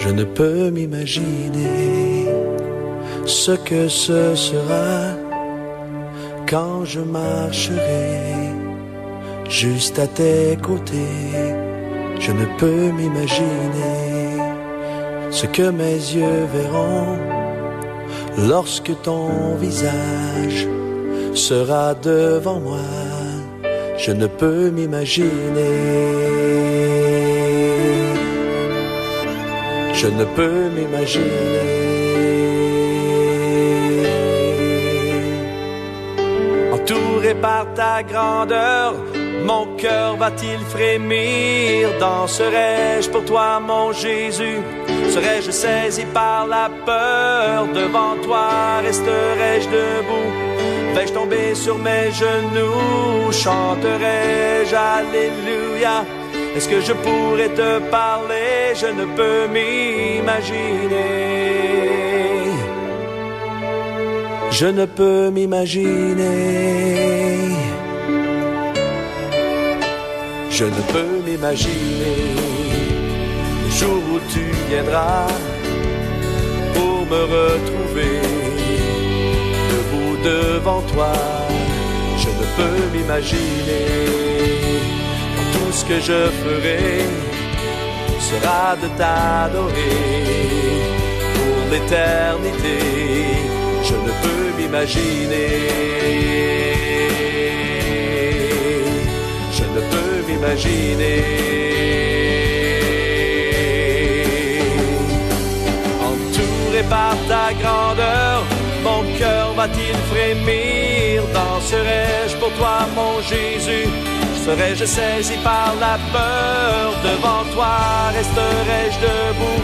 Je ne peux m'imaginer ce que ce sera quand je marcherai juste à tes côtés. Je ne peux m'imaginer ce que mes yeux verront lorsque ton visage sera devant moi. Je ne peux m'imaginer. Je ne peux m'imaginer. Entouré par ta grandeur, mon cœur va-t-il frémir? Danserai-je pour toi, mon Jésus? Serais-je saisi par la peur? Devant toi resterai-je debout? Vais-je tomber sur mes genoux? Chanterai-je Alléluia? Est-ce que je pourrais te parler? Je ne peux m'imaginer. Je ne peux m'imaginer. Je ne peux m'imaginer le jour où tu viendras pour me retrouver debout devant toi. Je ne peux m'imaginer quand tout ce que je ferai sera de t'adorer pour l'éternité. Je ne peux m'imaginer. Je ne peux m'imaginer. Entouré par ta grandeur, mon cœur va-t-il frémir? Danserai-je pour toi, mon Jésus? Serais-je saisi par la peur? Devant toi resterai-je debout?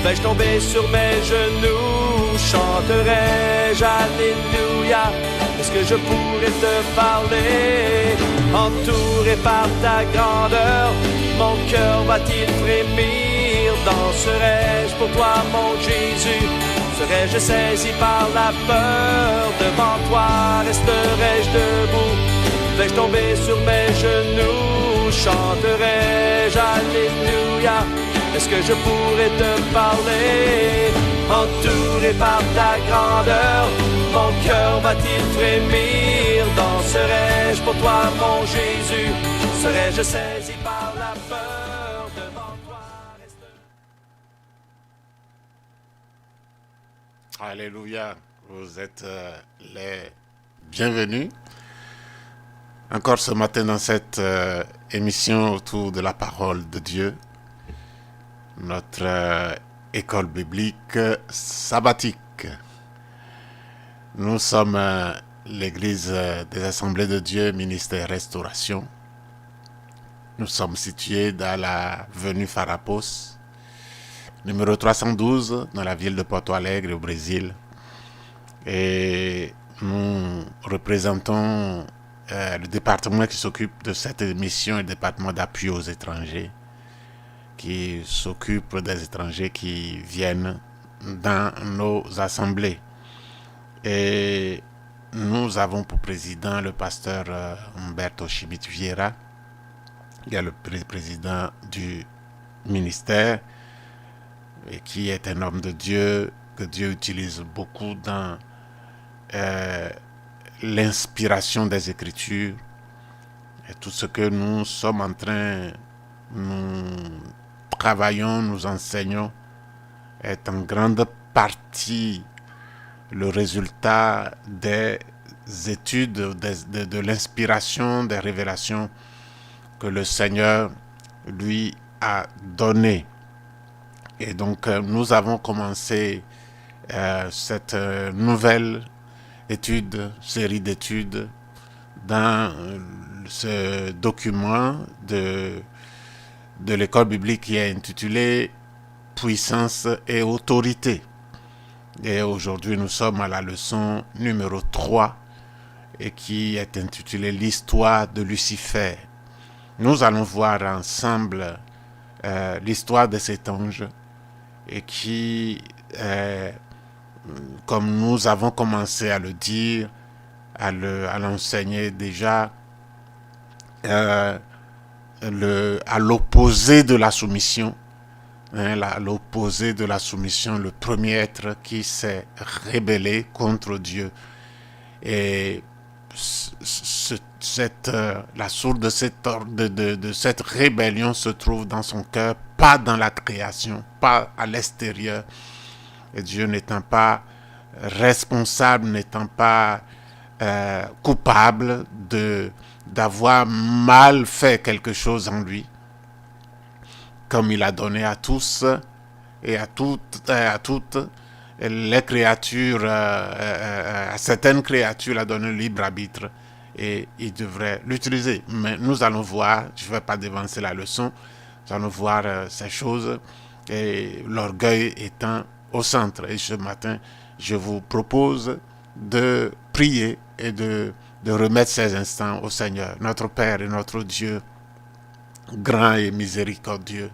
Vais-je tomber sur mes genoux? Chanterai-je Alléluia? Est-ce que je pourrais te parler? Entouré par ta grandeur, mon cœur va-t-il frémir? Danserai-je pour toi, mon Jésus? Serais-je saisi par la peur? Devant toi resterai-je debout? Vais-je tomber sur mes genoux? Chanterai-je Alléluia? Est-ce que je pourrais te parler? Entouré par ta grandeur, mon cœur va-t-il frémir? Danserai-je pour toi, mon Jésus? Serais-je saisi par la peur? Devant toi Alléluia, vous êtes les bienvenus. Encore ce matin dans cette émission autour de la parole de Dieu, notre école biblique sabbatique. Nous sommes l'église des Assemblées de Dieu, ministère Restauration. Nous sommes situés dans l'avenue Farrapos, numéro 312, dans la ville de Porto Alegre, au Brésil. Et nous représentons le département qui s'occupe de cette émission, le département d'appui aux étrangers, qui s'occupe des étrangers qui viennent dans nos assemblées. Et nous avons pour président le pasteur Humberto Schmidt Vieira, qui est le président du ministère, et qui est un homme de Dieu, que Dieu utilise beaucoup dans l'inspiration des Écritures. Et tout ce que nous sommes en train, nous travaillons, nous enseignons, est en grande partie le résultat des études, de l'inspiration, des révélations que le Seigneur lui a données. Et donc nous avons commencé cette nouvelle série d'études dans ce document de l'école biblique qui est intitulé Puissance et autorité. Et aujourd'hui, nous sommes à la leçon numéro 3 et qui est intitulée L'histoire de Lucifer. Nous allons voir ensemble l'histoire de cet ange et qui, comme nous avons commencé à le dire, à l'enseigner déjà, à l'opposé de la soumission, l'opposé de la soumission, le premier être qui s'est rébellé contre Dieu. Et la source de cette rébellion se trouve dans son cœur, pas dans la création, pas à l'extérieur. Et Dieu n'étant pas responsable, n'étant pas coupable d'avoir mal fait quelque chose en lui, comme il a donné à tous et à toutes les créatures, à certaines créatures, il a donné le libre arbitre et il devrait l'utiliser. Mais nous allons voir, je ne vais pas dévancer la leçon, nous allons voir ces choses, et l'orgueil étant au centre. Et ce matin, je vous propose de prier et de remettre ces instants au Seigneur, notre Père et notre Dieu, grand et miséricordieux.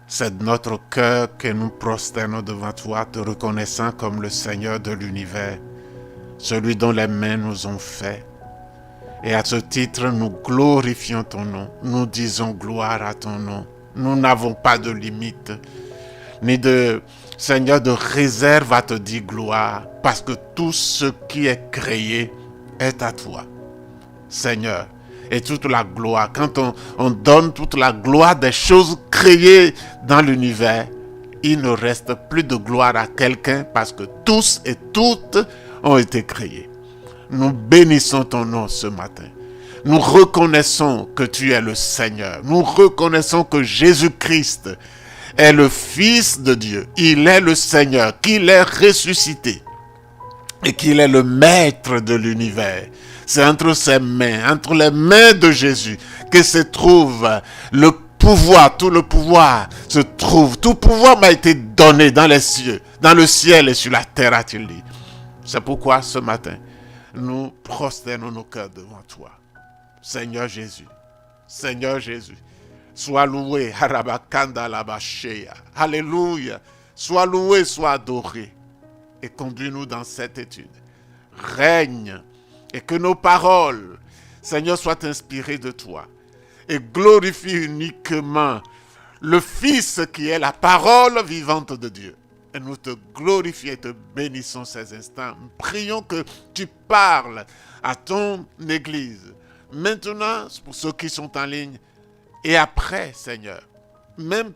C'est de notre cœur que nous prosternons devant toi, te reconnaissant comme le Seigneur de l'univers, celui dont les mains nous ont fait. Et à ce titre, nous glorifions ton nom, nous disons gloire à ton nom. Nous n'avons pas de limite, ni de, Seigneur, de réserve à te dire gloire, parce que tout ce qui est créé est à toi, Seigneur. Et toute la gloire, quand on donne toute la gloire des choses créées dans l'univers, il ne reste plus de gloire à quelqu'un parce que tous et toutes ont été créés. Nous bénissons ton nom ce matin. Nous reconnaissons que tu es le Seigneur. Nous reconnaissons que Jésus-Christ est le Fils de Dieu. Il est le Seigneur, qu'il est ressuscité et qu'il est le Maître de l'univers. C'est entre ses mains, entre les mains de Jésus, que se trouve le pouvoir. Tout le pouvoir se trouve. Tout pouvoir m'a été donné dans les cieux, dans le ciel et sur la terre, a-t-il dit. C'est pourquoi ce matin, nous prosternons nos cœurs devant toi. Seigneur Jésus, Seigneur Jésus, sois loué, Harabakanda Labasheya. Alléluia. Sois loué, sois adoré. Et conduis-nous dans cette étude. Règne. Et que nos paroles, Seigneur, soient inspirées de toi. Et glorifie uniquement le Fils qui est la parole vivante de Dieu. Et nous te glorifions et te bénissons ces instants. Prions que tu parles à ton Église. Maintenant, pour ceux qui sont en ligne. Et après, Seigneur, même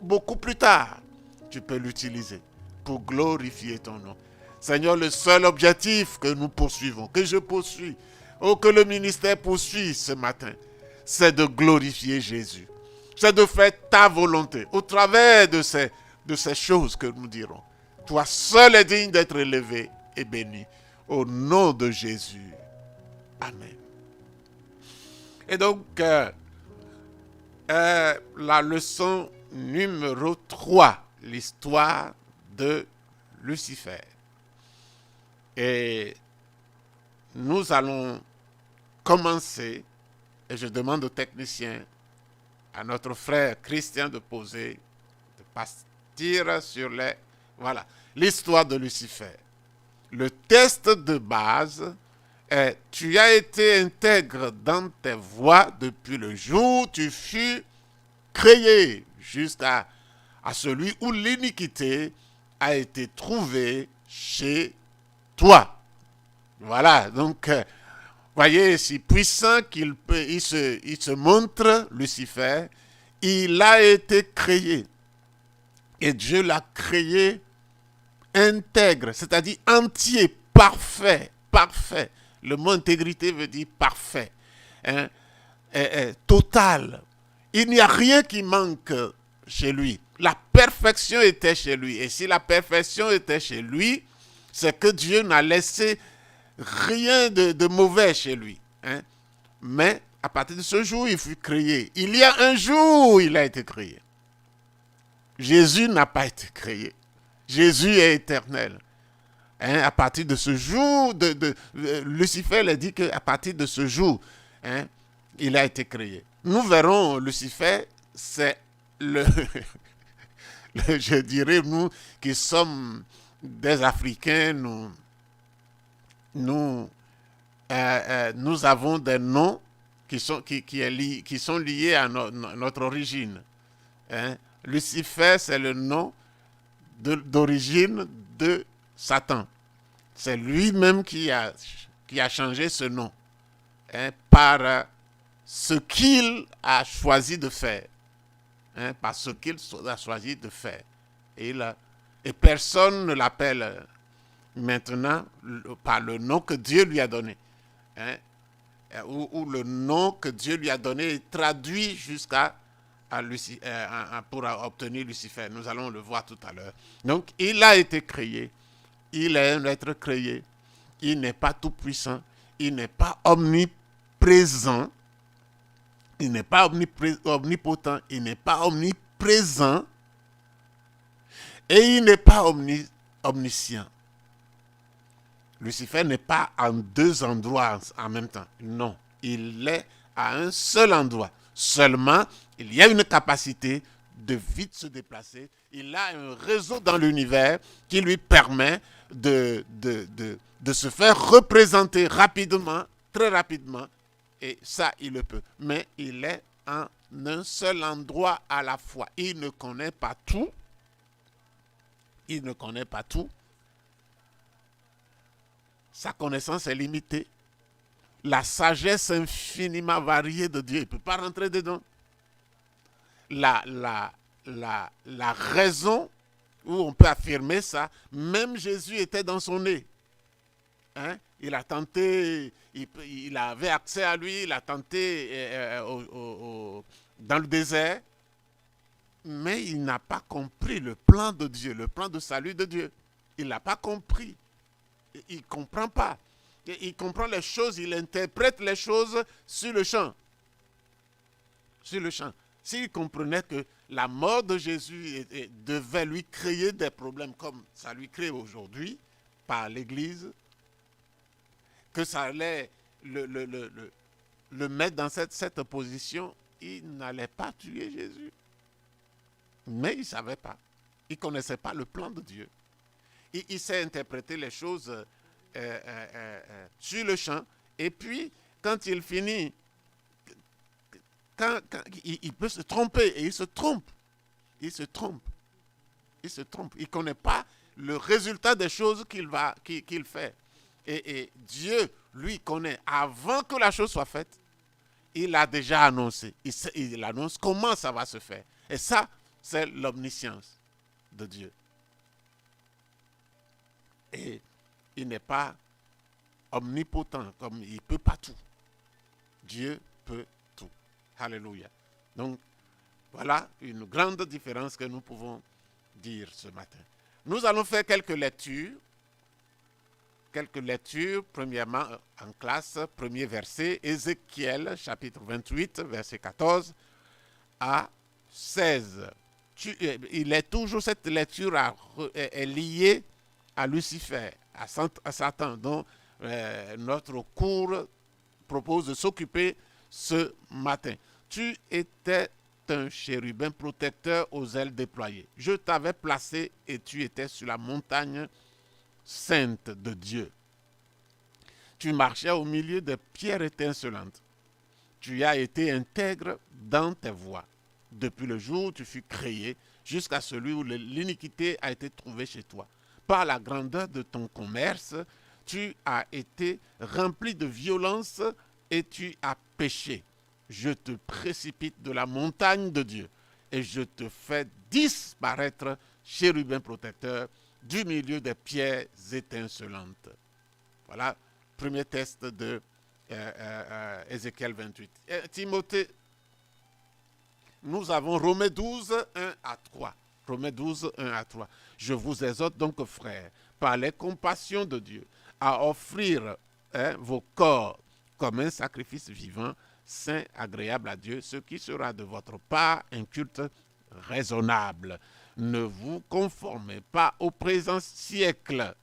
beaucoup plus tard, tu peux l'utiliser pour glorifier ton nom. Seigneur, le seul objectif que nous poursuivons, que je poursuis, que le ministère poursuit ce matin, c'est de glorifier Jésus. C'est de faire ta volonté au travers de ces choses que nous dirons. Toi seul es digne d'être élevé et béni. Au nom de Jésus. Amen. Et donc, la leçon numéro 3, l'histoire de Lucifer. Et nous allons commencer, et je demande au technicien, à notre frère Christian de partir sur l'histoire de Lucifer. Le test de base est: tu as été intègre dans tes voies depuis le jour où tu fus créé jusqu'à celui où l'iniquité a été trouvée chez toi. Voilà, donc, voyez, si puissant il se montre, Lucifer, il a été créé. Et Dieu l'a créé intègre, c'est-à-dire entier, parfait. Le mot intégrité veut dire parfait, total. Il n'y a rien qui manque chez lui. La perfection était chez lui. Et si la perfection était chez lui, c'est que Dieu n'a laissé rien de mauvais chez lui. Mais à partir de ce jour, il fut créé. Il y a un jour où il a été créé. Jésus n'a pas été créé. Jésus est éternel. À partir de ce jour, Lucifer a dit qu'à partir de ce jour, il a été créé. Nous verrons, Lucifer, c'est je dirais, nous qui sommes des Africains, nous avons des noms qui sont liés à notre origine. Hein? Lucifer, c'est le nom d'origine de Satan. C'est lui-même qui a changé ce nom, hein, par ce qu'il a choisi de faire. Hein, par ce qu'il a choisi de faire. Et personne ne l'appelle maintenant par le nom que Dieu lui a donné. Hein, ou le nom que Dieu lui a donné est traduit jusqu'à pour obtenir Lucifer. Nous allons le voir tout à l'heure. Donc, il a été créé. Il est un être créé. Il n'est pas tout puissant. Il n'est pas omniprésent. Il n'est pas omnipotent. Il n'est pas omniprésent. Et il n'est pas omniscient. Lucifer n'est pas en deux endroits en même temps. Non, il est à un seul endroit. Seulement, il y a une capacité de vite se déplacer. Il a un réseau dans l'univers qui lui permet de se faire représenter rapidement, très rapidement. Et ça, il le peut. Mais il est en un seul endroit à la fois. Il ne connaît pas tout. Il ne connaît pas tout. Sa connaissance est limitée. La sagesse infiniment variée de Dieu, il ne peut pas rentrer dedans. La raison où on peut affirmer ça, même Jésus était dans son nez. Hein? Il a tenté, il avait accès à lui, il a tenté dans le désert, mais il n'a pas compris le plan de Dieu, le plan de salut de Dieu. Il n'a pas compris. Il ne comprend pas. Il comprend les choses, il interprète les choses sur le champ. Sur le champ. S'il comprenait que la mort de Jésus devait lui créer des problèmes comme ça lui crée aujourd'hui par l'Église, que ça allait le mettre dans cette position, il n'allait pas tuer Jésus. Mais il ne savait pas. Il ne connaissait pas le plan de Dieu. Il sait interpréter les choses sur le champ. Et puis, quand il finit, il peut se tromper. Et il se trompe. Il se trompe. Il se trompe. Il ne connaît pas le résultat des choses qu'il fait. Et Dieu, lui, connaît avant que la chose soit faite. Il a déjà annoncé. Il annonce comment ça va se faire. Et ça, c'est l'omniscience de Dieu. Et il n'est pas omnipotent, comme il ne peut pas tout. Dieu peut tout. Alléluia. Donc, voilà une grande différence que nous pouvons dire ce matin. Nous allons faire quelques lectures. Premièrement en classe, premier verset, Ézéchiel, chapitre 28, verset 14 à 16. Il est toujours, cette lecture est liée à Lucifer, à Satan, dont notre cours propose de s'occuper ce matin. Tu étais un chérubin protecteur aux ailes déployées. Je t'avais placé et tu étais sur la montagne sainte de Dieu. Tu marchais au milieu des pierres étincelantes. Tu as été intègre dans tes voies. Depuis le jour où tu fus créé, jusqu'à celui où l'iniquité a été trouvée chez toi. Par la grandeur de ton commerce, tu as été rempli de violence et tu as péché. Je te précipite de la montagne de Dieu et je te fais disparaître, chérubin protecteur, du milieu des pierres étincelantes. Voilà, premier texte de Ézéchiel 28. Timothée, nous avons Romains 12, 1 à 3. Romains 12, 1 à 3. Je vous exhorte donc, frères, par les compassions de Dieu, à offrir vos corps comme un sacrifice vivant, saint, agréable à Dieu, ce qui sera de votre part un culte raisonnable. Ne vous conformez pas au présent siècle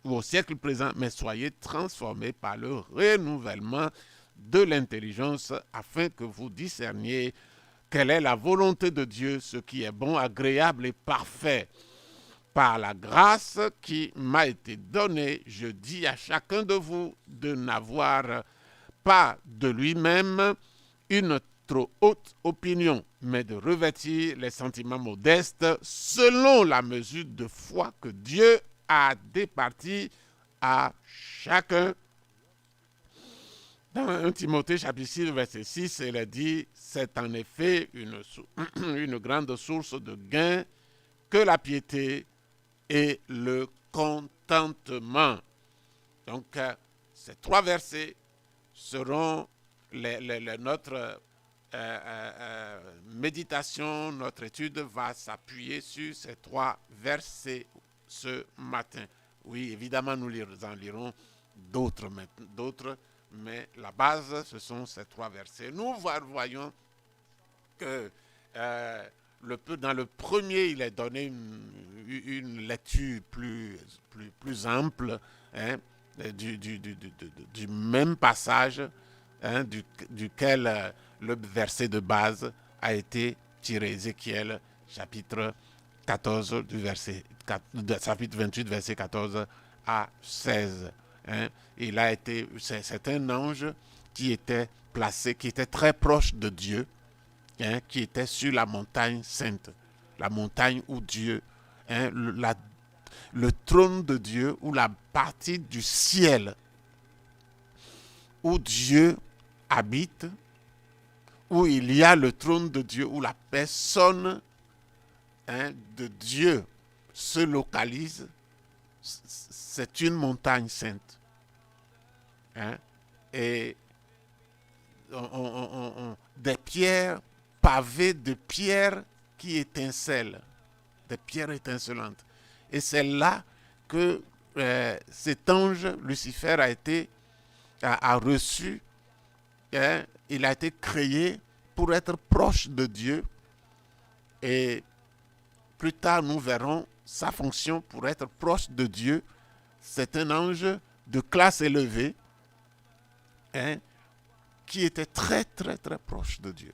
ou au siècle présent, mais soyez transformés par le renouvellement de l'intelligence afin que vous discerniez quelle est la volonté de Dieu, ce qui est bon, agréable et parfait. Par la grâce qui m'a été donnée, je dis à chacun de vous de n'avoir pas de lui-même une trop haute opinion, mais de revêtir les sentiments modestes selon la mesure de foi que Dieu a départie à chacun. Dans 1 Timothée chapitre 6, verset 6, il est dit, c'est en effet une grande source de gain que la piété et le contentement. Donc, ces 3 versets seront notre méditation, notre étude va s'appuyer sur ces 3 versets ce matin. Oui, évidemment, nous en lirons d'autres, mais la base, ce sont ces 3 versets. Nous voyons que dans le premier, il est donné une lecture plus ample, hein, du même passage, hein, duquel le verset de base a été tiré. Ézéchiel, chapitre 14, chapitre 28, verset 14 à 16. Hein. C'est un ange qui était placé, qui était très proche de Dieu, hein, qui était sur la montagne sainte, la montagne où Dieu, hein, le trône de Dieu, ou la partie du ciel où Dieu habite, où il y a le trône de Dieu, où la personne, hein, de Dieu se localise. C'est une montagne sainte. Hein, et des pierres pavées de pierres qui étincellent, des pierres étincelantes. Et c'est là que cet ange Lucifer a reçu, hein, il a été créé pour être proche de Dieu. Et plus tard, nous verrons sa fonction pour être proche de Dieu. C'est un ange de classe élevée, hein, qui était très, très, très proche de Dieu,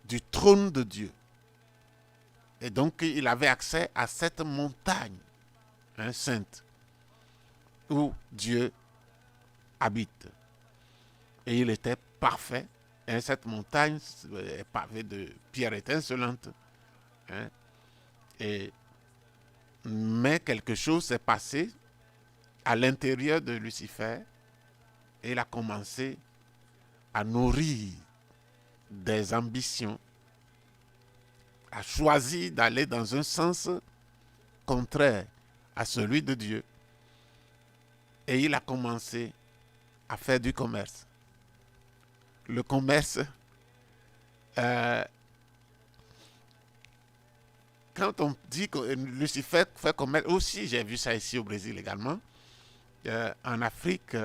du trône de Dieu. Et donc, il avait accès à cette montagne, hein, sainte, où Dieu habite. Et il était parfait. Et cette montagne est pavée de pierres étincelantes. Hein, mais quelque chose s'est passé à l'intérieur de Lucifer. Et il a commencé à nourrir des ambitions, a choisi d'aller dans un sens contraire à celui de Dieu. Et il a commencé à faire du commerce. Le commerce, quand on dit que Lucifer fait commerce, aussi j'ai vu ça ici au Brésil également, en Afrique,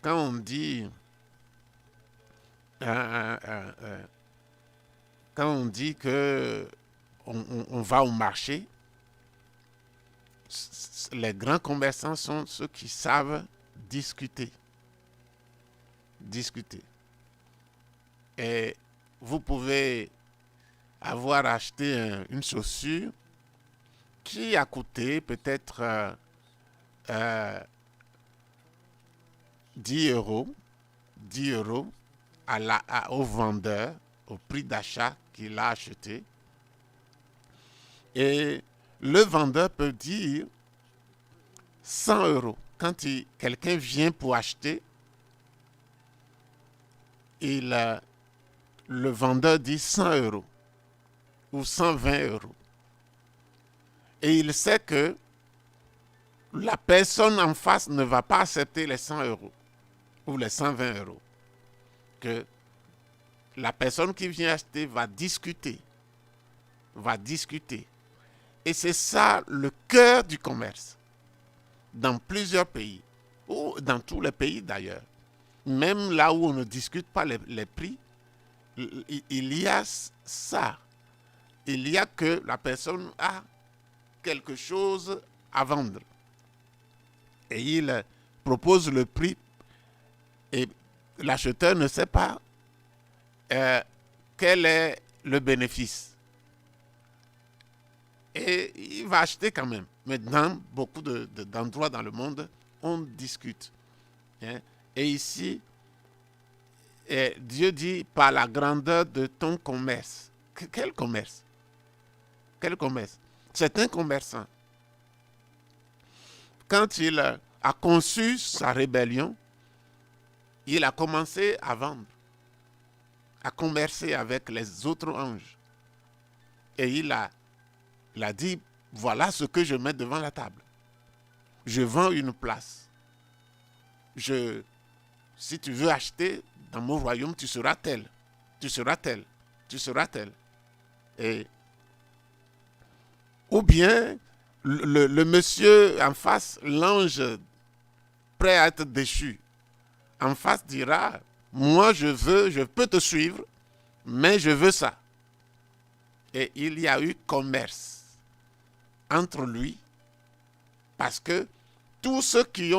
quand on dit que on va au marché, les grands commerçants sont ceux qui savent discuter. Et vous pouvez avoir acheté une chaussure qui a coûté peut-être 10 euros au vendeur, au prix d'achat qu'il a acheté. Et le vendeur peut dire 100 euros. Quand quelqu'un vient pour acheter, le vendeur dit 100 euros ou 120 euros. Et il sait que la personne en face ne va pas accepter les 100 euros ou les 120 euros. Que la personne qui vient acheter va discuter. Et c'est ça le cœur du commerce. Dans plusieurs pays, ou dans tous les pays d'ailleurs. Même là où on ne discute pas les prix, il y a ça. Il y a que la personne a quelque chose à vendre. Et il propose le prix et l'acheteur ne sait pas quel est le bénéfice. Et il va acheter quand même. Mais dans beaucoup d'endroits dans le monde, on discute. Hein? Et ici, Et Dieu dit, par la grandeur de ton commerce. Quel commerce? Quel commerce? C'est un commerçant. Quand il a conçu sa rébellion, il a commencé à vendre, à commercer avec les autres anges. Et il a dit, voilà ce que je mets devant la table. Je vends une place. Si tu veux acheter dans mon royaume, tu seras tel. Tu seras tel. Tu seras tel. Ou bien, le monsieur en face, l'ange prêt à être déchu, en face dira, moi je peux te suivre, mais je veux ça. Et il y a eu commerce entre lui, parce que tous ceux qui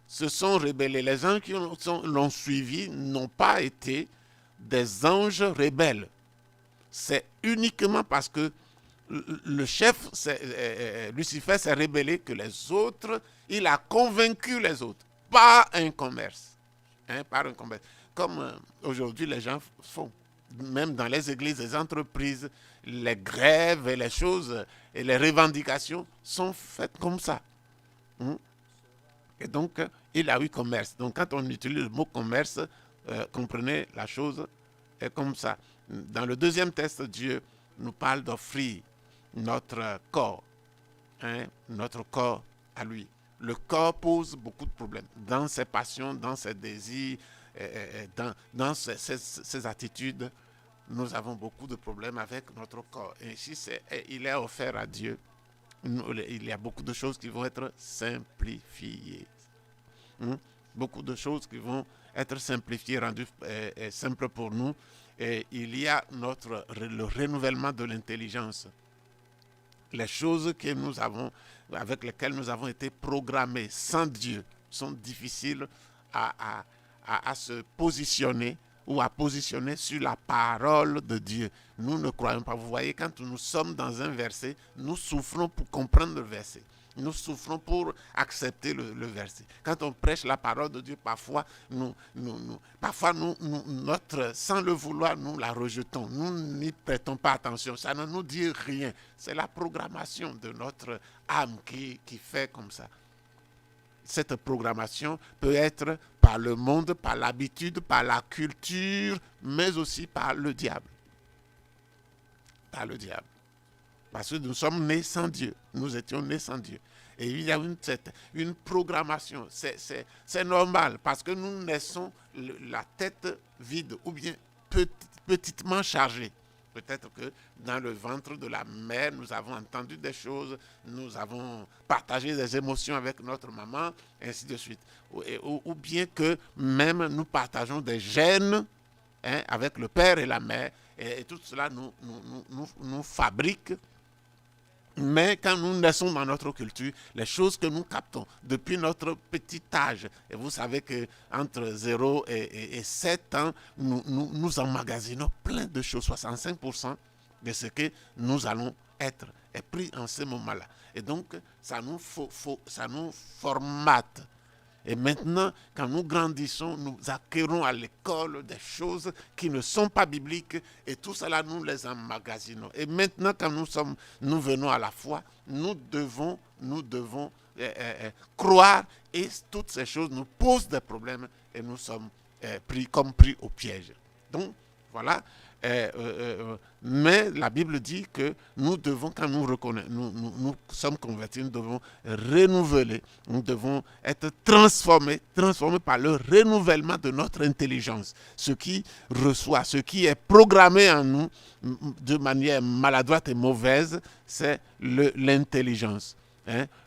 se sont rebellés, les gens qui l'ont suivi n'ont pas été des anges rebelles. C'est uniquement parce que le chef, Lucifer, s'est rebellé que les autres, il a convaincu les autres par un commerce. Par un commerce. Comme aujourd'hui les gens font. Même dans les églises, les entreprises, les grèves et les choses et les revendications sont faites comme ça. Et donc, il a eu commerce. Donc, quand on utilise le mot commerce, comprenez la chose est comme ça. Dans le deuxième texte, Dieu nous parle d'offrir notre corps à lui. Le corps pose beaucoup de problèmes dans ses passions, dans ses désirs, dans ses attitudes. Nous avons beaucoup de problèmes avec notre corps. Et si il est offert à Dieu, il y a beaucoup de choses qui vont être simplifiées. Beaucoup de choses qui vont être simplifiées, rendues simples pour nous. Et il y a le renouvellement de l'intelligence. Les choses que nous avons, avec lesquelles nous avons été programmés sans Dieu sont difficiles à se positionner ou à positionner sur la parole de Dieu. Nous ne croyons pas. Vous voyez, quand nous sommes dans un verset, nous souffrons pour comprendre le verset. Nous souffrons pour accepter le verset. Quand on prêche la parole de Dieu, parfois, sans le vouloir, nous la rejetons. Nous n'y prêtons pas attention. Ça ne nous dit rien. C'est la programmation de notre âme qui fait comme ça. Cette programmation peut être par le monde, par l'habitude, par la culture, mais aussi par le diable. Par le diable. Parce que nous sommes nés sans Dieu. Nous étions nés sans Dieu. Et il y a une programmation. C'est normal parce que nous naissons la tête vide ou bien petitement chargée. Peut-être que dans le ventre de la mère, nous avons entendu des choses, nous avons partagé des émotions avec notre maman, ainsi de suite. Ou bien que même nous partageons des gènes avec le père et la mère, et tout cela nous fabrique. Mais quand nous naissons dans notre culture, les choses que nous captons depuis notre petit âge, et vous savez qu'entre 0 et 7 ans, nous emmagasinons plein de choses. 65% de ce que nous allons être est pris en ce moment-là. Et donc, ça nous formate. Et maintenant, quand nous grandissons, nous acquérons à l'école des choses qui ne sont pas bibliques et tout cela, nous les emmagasinons. Et maintenant, quand nous venons à la foi, nous devons croire et toutes ces choses nous posent des problèmes et nous sommes pris au piège. Donc, voilà. Mais la Bible dit que nous devons, quand nous reconnaissons, nous sommes convertis, nous devons renouveler, nous devons être transformés par le renouvellement de notre intelligence. Ce qui est programmé en nous de manière maladroite et mauvaise, c'est l'intelligence,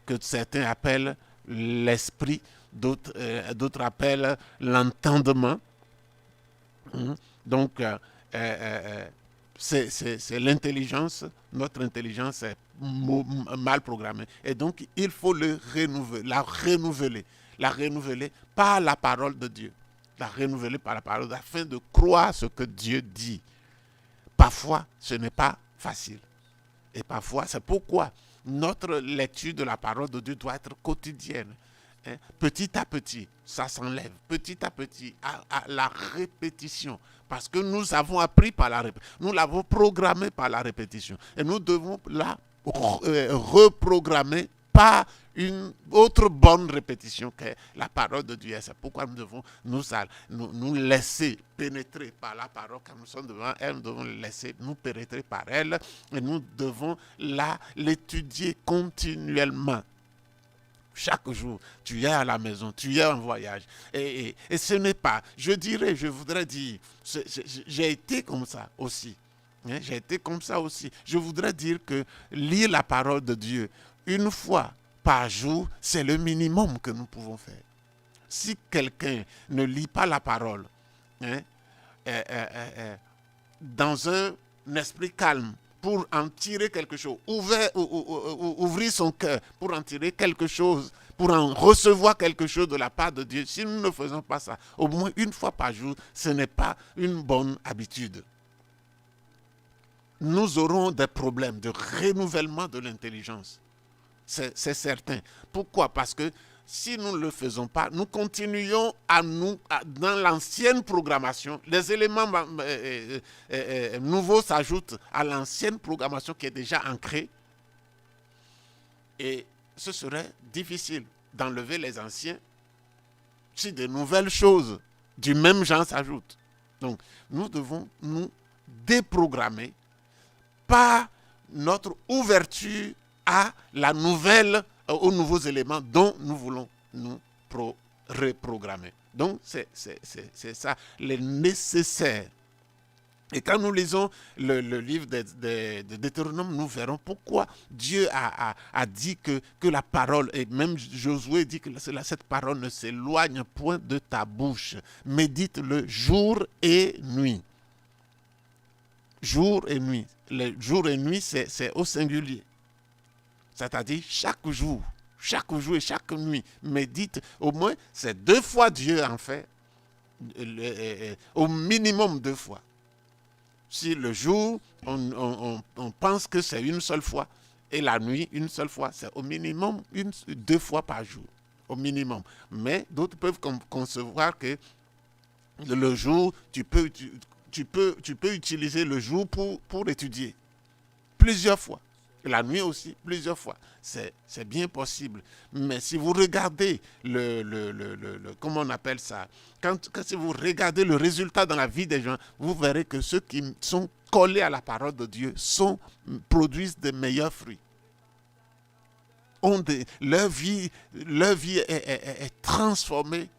que certains appellent l'esprit, d'autres appellent l'entendement. Donc, c'est l'intelligence, notre intelligence est mal programmée. Et donc, il faut la renouveler par la parole de Dieu. La renouveler par la parole afin de croire ce que Dieu dit. Parfois, ce n'est pas facile. Et parfois, c'est pourquoi notre lecture de la parole de Dieu doit être quotidienne. hein, petit à petit, ça s'enlève. Petit à petit, à la répétition. Parce que nous avons appris par la répétition. Nous l'avons programmé par la répétition. Et nous devons la reprogrammer par une autre bonne répétition que la parole de Dieu. C'est pourquoi nous devons nous laisser pénétrer par la parole. Quand nous sommes devant elle, nous devons laisser nous pénétrer par elle. Et nous devons l'étudier continuellement. Chaque jour, tu es à la maison, tu es en voyage. Et ce n'est pas, je voudrais dire, j'ai été comme ça aussi. Hein, j'ai été comme ça aussi. Je voudrais dire que lire la parole de Dieu une fois par jour, c'est le minimum que nous pouvons faire. Si quelqu'un ne lit pas la parole, hein, dans un esprit calme, pour en tirer quelque chose, ouvrir son cœur pour en tirer quelque chose, pour en recevoir quelque chose de la part de Dieu. Si nous ne faisons pas ça, au moins une fois par jour, ce n'est pas une bonne habitude. Nous aurons des problèmes de renouvellement de l'intelligence. C'est certain. Pourquoi? Parce que si nous ne le faisons pas, nous continuons dans l'ancienne programmation. Les éléments nouveaux s'ajoutent à l'ancienne programmation qui est déjà ancrée. Et ce serait difficile d'enlever les anciens si de nouvelles choses du même genre s'ajoutent. Donc, nous devons nous déprogrammer par notre ouverture à la nouvelle, aux nouveaux éléments dont nous voulons nous reprogrammer. Donc, c'est ça, le nécessaire. Et quand nous lisons le livre de Deutéronome, nous verrons pourquoi Dieu a dit que la parole, et même Josué dit que cette parole ne s'éloigne point de ta bouche. Médite-le jour et nuit. Jour et nuit. Le jour et nuit, c'est au singulier. C'est-à-dire chaque jour et chaque nuit, médite. Au moins, c'est 2 fois Dieu en fait. Au minimum 2 fois. Si le jour, on pense que c'est une seule fois, et la nuit, une seule fois, c'est au minimum 2 fois par jour. Au minimum. Mais d'autres peuvent concevoir que le jour, tu peux utiliser le jour pour étudier. Plusieurs fois. La nuit aussi, plusieurs fois. C'est bien possible. Mais si vous regardez comment on appelle ça, si vous regardez le résultat dans la vie des gens, vous verrez que ceux qui sont collés à la parole de Dieu produisent de meilleurs fruits. Leur vie est transformée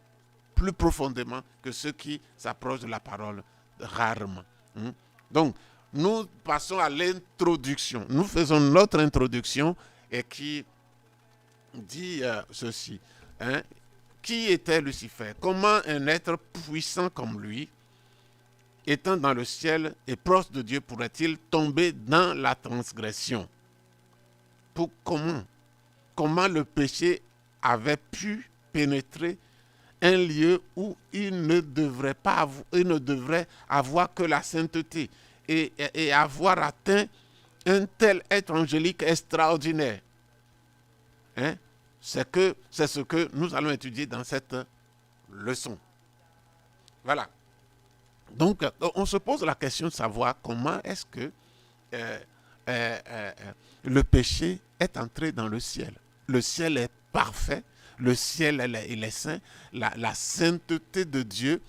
plus profondément que ceux qui s'approchent de la parole rarement. Donc, nous passons à l'introduction. Nous faisons notre introduction et qui dit ceci. Hein? Qui était Lucifer? Comment un être puissant comme lui, étant dans le ciel et proche de Dieu, pourrait-il tomber dans la transgression? Comment le péché avait pu pénétrer un lieu où il ne devrait avoir que la sainteté et avoir atteint un tel être angélique extraordinaire. Hein? C'est ce que nous allons étudier dans cette leçon. Voilà. Donc, on se pose la question de savoir comment est-ce que le péché est entré dans le ciel. Le ciel est parfait, le ciel il est saint, la sainteté de Dieu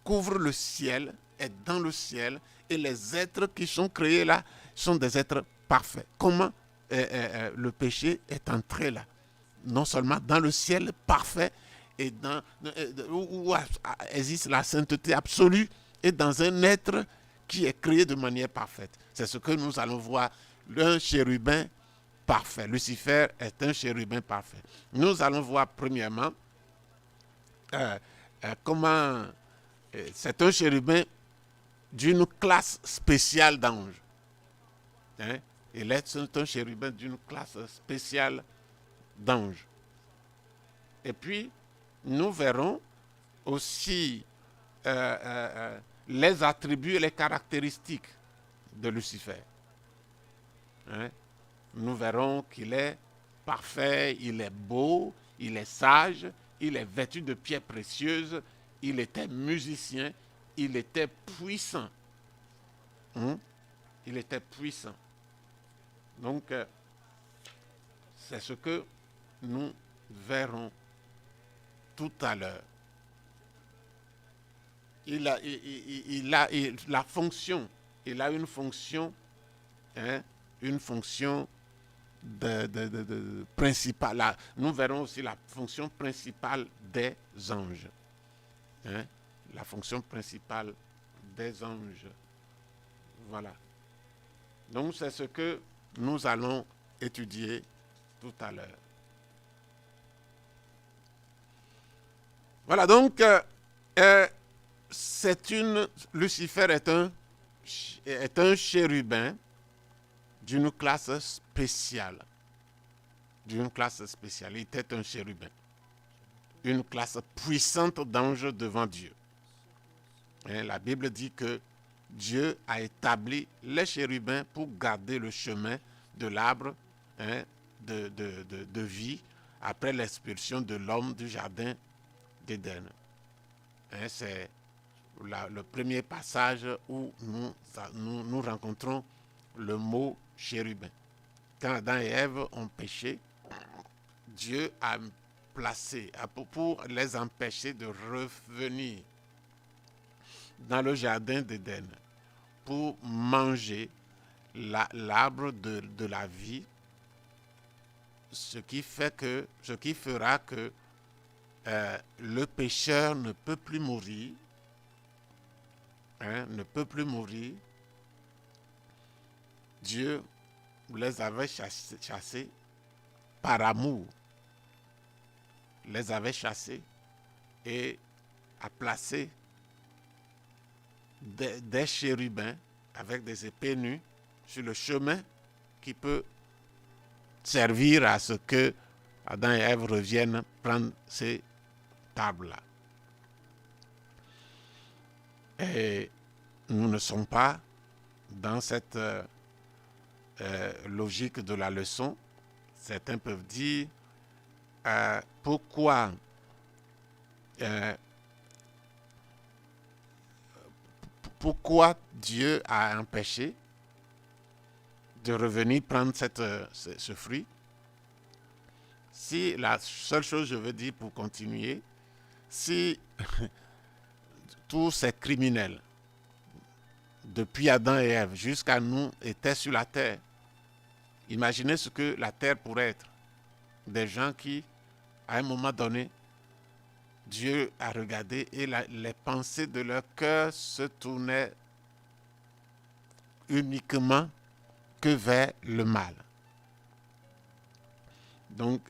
couvre le ciel, est dans le ciel, et les êtres qui sont créés là sont des êtres parfaits. Comment le péché est entré là? Non seulement dans le ciel parfait, et où existe la sainteté absolue, et dans un être qui est créé de manière parfaite. C'est ce que nous allons voir, un chérubin parfait. Lucifer est un chérubin parfait. Nous allons voir premièrement comment c'est un chérubin d'une classe spéciale d'anges. Hein? Il est un chérubin d'une classe spéciale d'anges. Et puis, nous verrons aussi les attributs et les caractéristiques de Lucifer. Hein? Nous verrons qu'il est parfait, il est beau, il est sage, il est vêtu de pierres précieuses, il était musicien, il était puissant. Il était puissant. Donc, c'est ce que nous verrons tout à l'heure. Il a une fonction, une fonction principale. Là, nous verrons aussi la fonction principale des anges. La fonction principale des anges. Voilà. Donc, c'est ce que nous allons étudier tout à l'heure. Voilà, donc, Lucifer est un chérubin d'une classe spéciale. Il était un chérubin. Une classe puissante d'anges devant Dieu. La Bible dit que Dieu a établi les chérubins pour garder le chemin de l'arbre de vie après l'expulsion de l'homme du jardin d'Éden. C'est le premier passage où nous rencontrons le mot chérubin. Quand Adam et Ève ont péché, Dieu a placé, pour les empêcher de revenir dans le jardin d'Éden, pour manger l'arbre de la vie, ce qui fera que le pécheur ne peut plus mourir, Dieu les avait chassés par amour, et a placé des chérubins avec des épées nues sur le chemin qui peut servir à ce que Adam et Ève reviennent prendre ces tables-là. Et nous ne sommes pas dans cette logique de la leçon. Certains peuvent dire pourquoi Dieu a empêché de revenir prendre ce fruit. Si la seule chose, je veux dire pour continuer, si tous ces criminels, depuis Adam et Ève jusqu'à nous, étaient sur la terre, imaginez ce que la terre pourrait être. Des gens qui, à un moment donné, Dieu a regardé et les pensées de leur cœur se tournaient uniquement que vers le mal. Donc,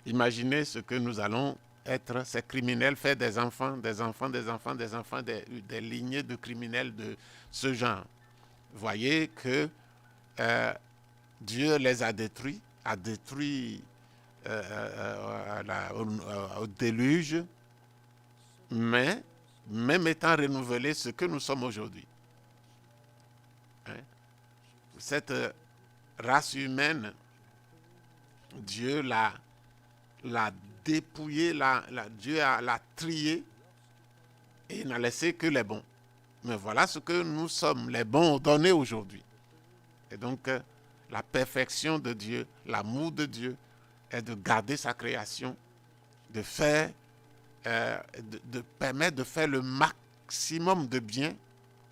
imaginez ce que nous allons être, ces criminels, faire des enfants, des lignées de criminels de ce genre. Voyez que Dieu les a détruits, au déluge, mais même étant renouvelé ce que nous sommes aujourd'hui. Cette race humaine, Dieu l'a dépouillée, Dieu l'a triée et il n'a laissé que les bons. Mais voilà ce que nous sommes, les bons donnés aujourd'hui. Et donc, la perfection de Dieu, l'amour de Dieu est de garder sa création, de permettre de faire le maximum de bien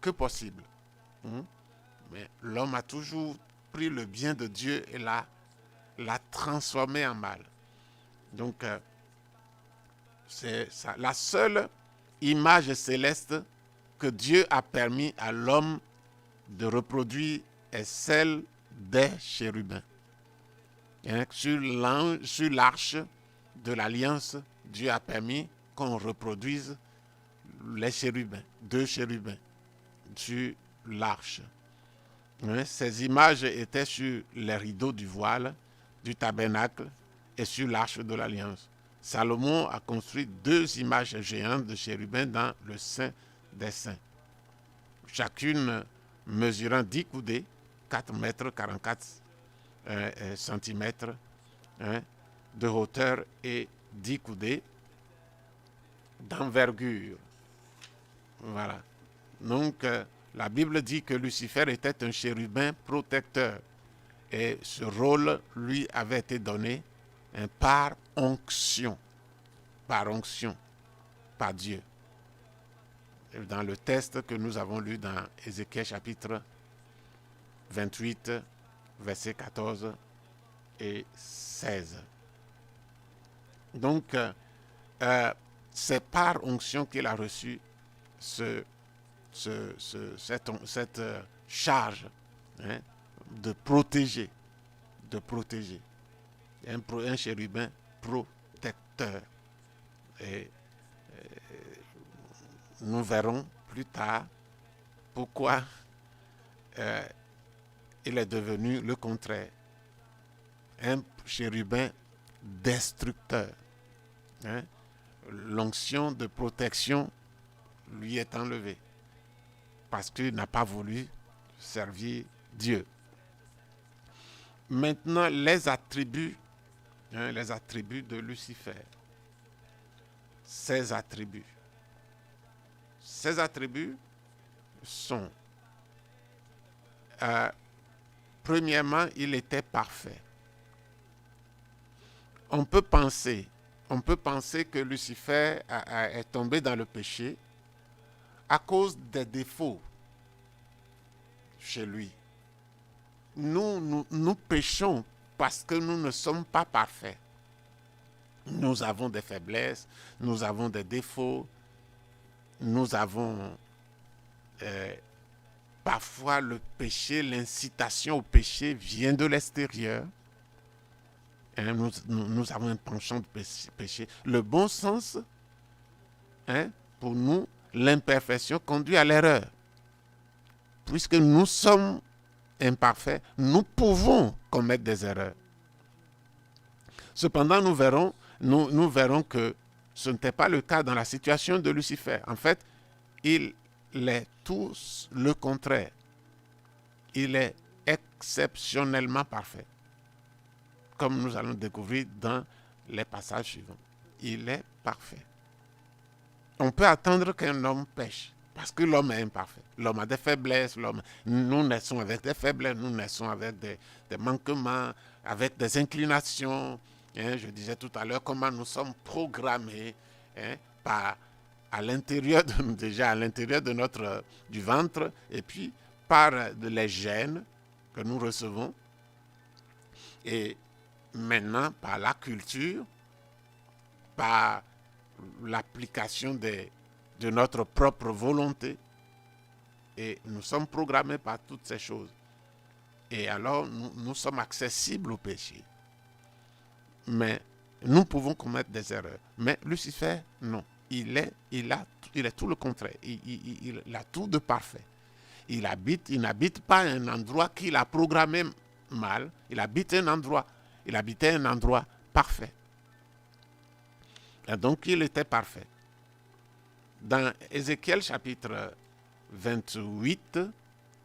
que possible. Mais l'homme a toujours pris le bien de Dieu et l'a transformé en mal. Donc, c'est ça. La seule image céleste que Dieu a permis à l'homme de reproduire est celle des chérubins. Sur l'arche de l'Alliance, Dieu a permis qu'on reproduise les chérubins, 2 chérubins, sur l'arche. Ces images étaient sur les rideaux du voile, du tabernacle et sur l'arche de l'Alliance. Salomon a construit 2 images géantes de chérubins dans le Saint des Saints, chacune mesurant 10 coudées, 4 mètres 44 centimètres de hauteur et 10 coudées d'envergure. Voilà. Donc, la Bible dit que Lucifer était un chérubin protecteur. Et ce rôle lui avait été donné par onction. Par onction. Par Dieu. Dans le texte que nous avons lu dans Ézéchiel chapitre 28, versets 14 et 16. Donc, c'est par onction qu'il a reçu cette charge, hein, de protéger. Un chérubin protecteur. Et nous verrons plus tard pourquoi il est devenu le contraire. Un chérubin destructeur. Hein? L'onction de protection lui est enlevée parce qu'il n'a pas voulu servir Dieu. Maintenant, les attributs de Lucifer. Ces attributs sont, premièrement, il était parfait. On peut penser que Lucifer est tombé dans le péché à cause des défauts chez lui. Nous péchons parce que nous ne sommes pas parfaits. Nous avons des faiblesses, nous avons des défauts, nous avons parfois le péché, l'incitation au péché vient de l'extérieur. Hein, nous avons un penchant de péché. Le bon sens, hein, pour nous, l'imperfection conduit à l'erreur. Puisque nous sommes imparfaits, nous pouvons commettre des erreurs. Cependant, nous verrons que ce n'était pas le cas dans la situation de Lucifer. En fait, il est tout le contraire. Il est exceptionnellement parfait. Comme nous allons découvrir dans les passages suivants. Il est parfait. On peut attendre qu'un homme pêche, parce que l'homme est imparfait. L'homme a des faiblesses, nous naissons avec des faiblesses, nous naissons avec des manquements, avec des inclinations. Hein, je disais tout à l'heure comment nous sommes programmés, hein, à l'intérieur de du ventre, et puis par les gènes que nous recevons, et maintenant par la culture, par l'application de notre propre volonté, et nous sommes programmés par toutes ces choses. Et alors nous sommes accessibles au péché. Mais nous pouvons commettre des erreurs. Mais Lucifer, non. Il est tout le contraire. Il a tout de parfait. Il n'habite pas un endroit qu'il a programmé mal. Il habitait un endroit parfait. Et donc, il était parfait. Dans Ézéchiel chapitre 28,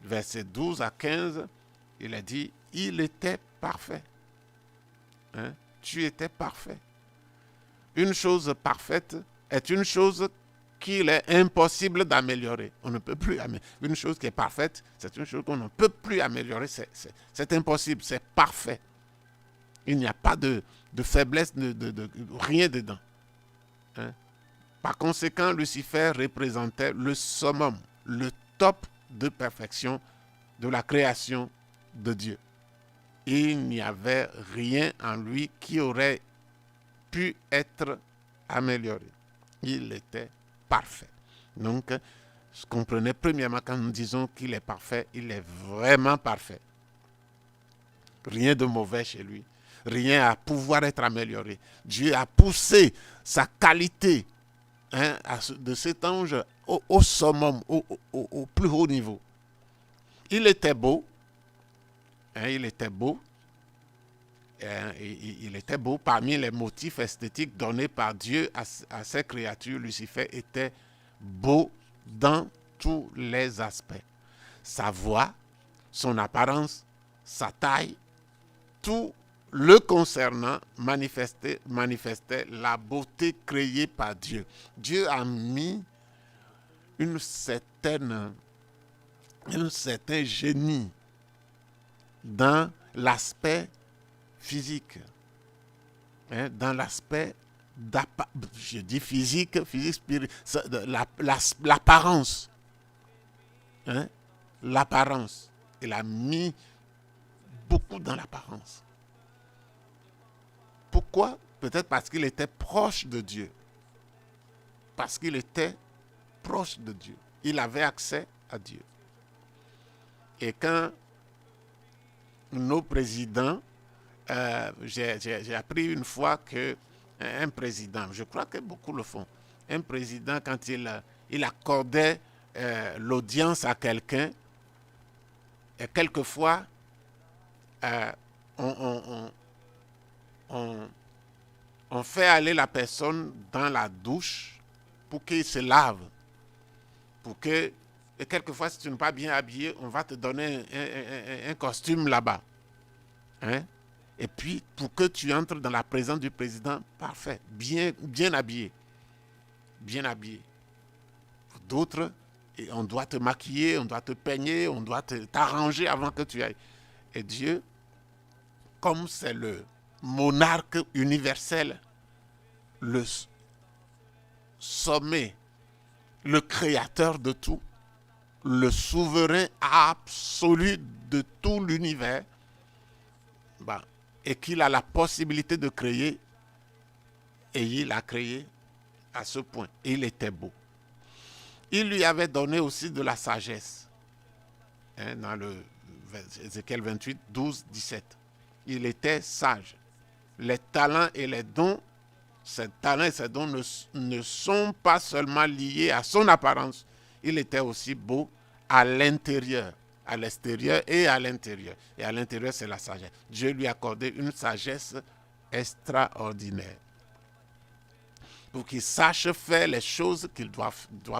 versets 12 à 15, il a dit, il était parfait. Hein? Tu étais parfait. Une chose parfaite est une chose qu'il est impossible d'améliorer. On ne peut plus améliorer. Une chose qui est parfaite, c'est une chose qu'on ne peut plus améliorer. C'est impossible, c'est parfait. Il n'y a pas de faiblesse, de rien dedans. Hein? Par conséquent, Lucifer représentait le summum, le top de perfection de la création de Dieu. Il n'y avait rien en lui qui aurait pu être amélioré. Il était parfait. Donc, comprenez premièrement quand nous disons qu'il est parfait, il est vraiment parfait. Rien de mauvais chez lui. Rien à pouvoir être amélioré. Dieu a poussé sa qualité, hein, de cet ange au summum, au plus haut niveau. Il était beau. Hein, il était beau. Il était beau. Parmi les motifs esthétiques donnés par Dieu à ses créatures, Lucifer était beau dans tous les aspects. Sa voix, son apparence, sa taille, tout le concernant manifestait la beauté créée par Dieu. Dieu a mis un certain génie dans l'aspect physique, dans l'aspect je dis physique l'apparence, l'apparence. Il a mis beaucoup dans l'apparence. Pourquoi? Peut-être parce qu'il était proche de Dieu. Parce qu'il était proche de Dieu. Il avait accès à Dieu. Et quand nos présidents, j'ai appris une fois que un président, je crois que beaucoup le font, un président, quand il accordait l'audience à quelqu'un, et quelquefois, on fait aller la personne dans la douche pour qu'il se lave. Et quelquefois, si tu n'es pas bien habillé, on va te donner un costume là-bas. Et puis, pour que tu entres dans la présence du président, parfait, bien habillé. Bien habillé. Pour d'autres, on doit te maquiller, on doit te peigner, on doit t'arranger avant que tu ailles. Et Dieu, comme c'est le monarque universel, le sommet, le créateur de tout, le souverain absolu de tout l'univers, et qu'il a la possibilité de créer, et il a créé à ce point. Et il était beau. Il lui avait donné aussi de la sagesse. Dans le Ézéchiel 28, 12, 17. Il était sage. Les talents et les dons, ces talents et ces dons ne sont pas seulement liés à son apparence. Il était aussi beau à l'intérieur, à l'extérieur et à l'intérieur. Et à l'intérieur, c'est la sagesse. Dieu lui a accordé une sagesse extraordinaire pour qu'il sache faire les choses qu'il doit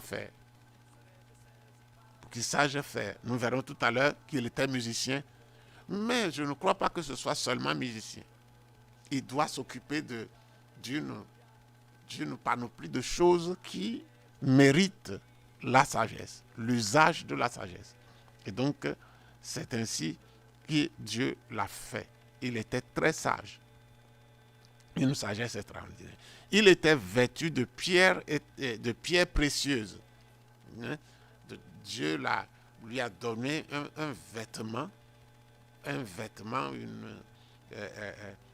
faire. Pour qu'il sache faire. Nous verrons tout à l'heure qu'il était musicien, mais je ne crois pas que ce soit seulement musicien. Il doit s'occuper d'une panoplie de choses qui méritent la sagesse, l'usage de la sagesse. Et donc, c'est ainsi que Dieu l'a fait. Il était très sage. Une sagesse extraordinaire. Il était vêtu de pierres précieuses. Dieu lui a donné un vêtement,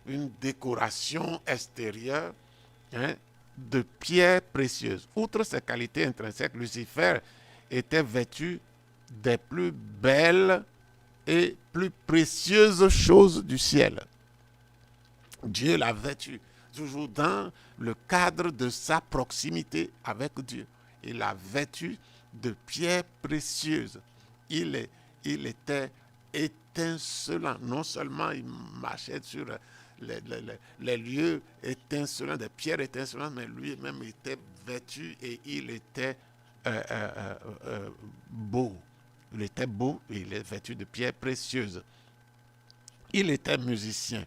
une décoration extérieure de pierres précieuses. Outre ses qualités intrinsèques, Lucifer était vêtu des plus belles et plus précieuses choses du ciel. Dieu l'a vêtu, toujours dans le cadre de sa proximité avec Dieu. Il l'a vêtu de pierres précieuses. Il était étincelant. Non seulement il marchait sur les lieux étincelants, des pierres étincelantes, mais lui-même était vêtu et il était beau. Il était beau et il est vêtu de pierres précieuses. Il était musicien,